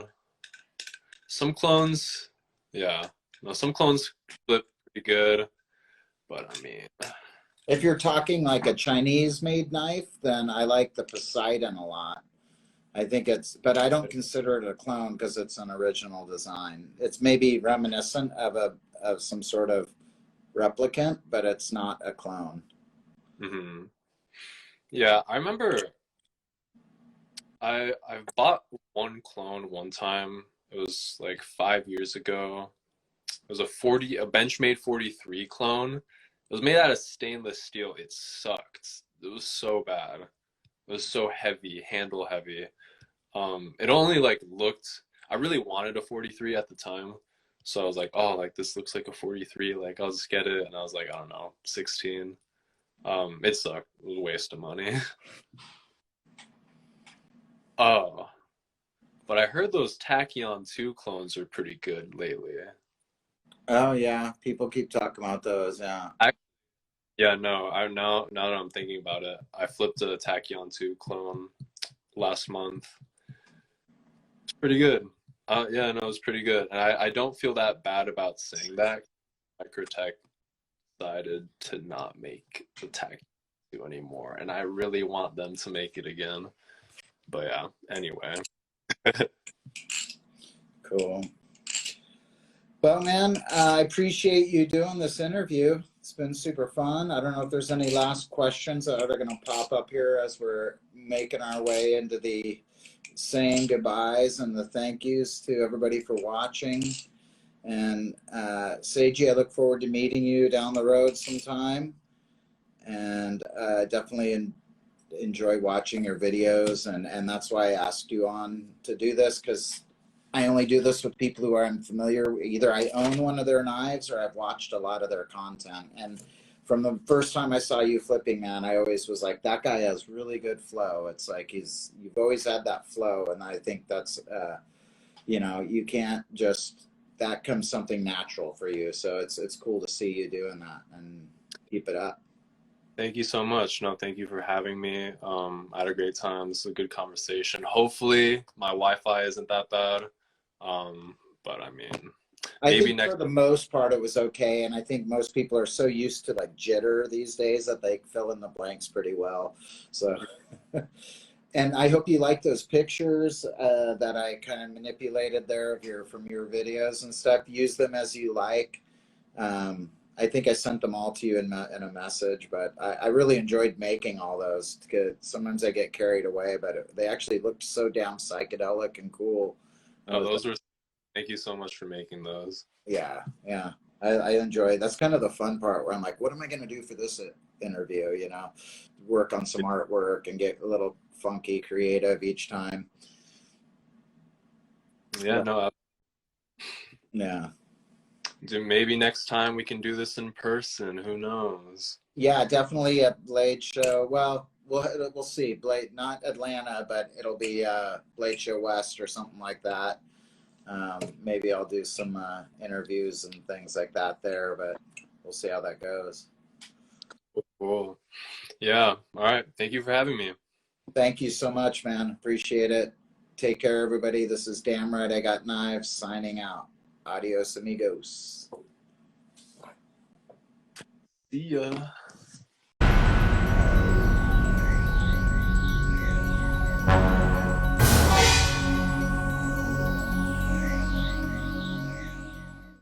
Speaker 2: Some clones, yeah. No, some clones flip pretty good, but I mean,
Speaker 1: If you're talking like a Chinese-made knife, then I like the Poseidon a lot. I think it's, but I don't consider it a clone because it's an original design. It's maybe reminiscent of some sort of replicant, but it's not a clone.
Speaker 2: mm-hmm. Yeah, I remember I bought one clone one time. It was like 5 years ago. It was a Benchmade 43 clone. It was made out of stainless steel. It sucked. It was so bad. It was so heavy, handle heavy. It only like looked. I really wanted a 43 at the time, so I was like, oh, like this looks like a 43. Like I'll just get it. And I was like, I don't know, 16. It sucked. It was a waste of money. Oh, but I heard those Tachyon 2 clones are pretty good lately.
Speaker 1: Oh yeah, people keep talking about those. Yeah.
Speaker 2: Yeah, no, now that I'm thinking about it, I flipped a Tachyon 2 clone last month. It's pretty good. Yeah, no, it's pretty good. And I don't feel that bad about saying that. Microtech decided to not make the Tachyon 2 anymore, and I really want them to make it again. But yeah, anyway.
Speaker 1: Cool. Well, man, I appreciate you doing this interview. It's been super fun. I don't know if there's any last questions that are going to pop up here as we're making our way into the saying goodbyes and the thank yous to everybody for watching. And Seiji, I look forward to meeting you down the road sometime. And definitely enjoy watching your videos. And that's why I asked you on to do this, because I only do this with people who aren't familiar. Either I own one of their knives or I've watched a lot of their content. And from the first time I saw you flipping, man, I always was like, that guy has really good flow. It's like you've always had that flow. And I think that's, you know, you can't just, that comes something natural for you. So it's cool to see you doing that, and keep it up.
Speaker 2: Thank you so much. No, thank you for having me. I had a great time. This is a good conversation. Hopefully my Wi-Fi isn't that bad. But I mean,
Speaker 1: I
Speaker 2: maybe
Speaker 1: think
Speaker 2: next.
Speaker 1: for the most part it was okay, and I think most people are so used to like jitter these days that they fill in the blanks pretty well. So, and I hope you like those pictures that I kind of manipulated there of from your videos and stuff. Use them as you like. I think I sent them all to you in a message, but I really enjoyed making all those. Sometimes I get carried away, but they actually looked so damn psychedelic and cool.
Speaker 2: Oh, those were. Thank you so much for making those.
Speaker 1: Yeah, yeah. I enjoy. That's kind of the fun part where I'm like, what am I going to do for this interview? You know, work on some artwork and get a little funky, creative each time.
Speaker 2: Yeah, no.
Speaker 1: Yeah.
Speaker 2: Maybe next time we can do this in person. Who knows?
Speaker 1: Yeah, definitely a Blade show. Well, we'll see. Blade, not Atlanta, but it'll be Blade Show West or something like that. Maybe I'll do some interviews and things like that there, but we'll see how that goes.
Speaker 2: Cool. Yeah. All right. Thank you for having me.
Speaker 1: Thank you so much, man. Appreciate it. Take care, everybody. This is Damn Right I Got Knives signing out. Adios, amigos.
Speaker 2: See ya.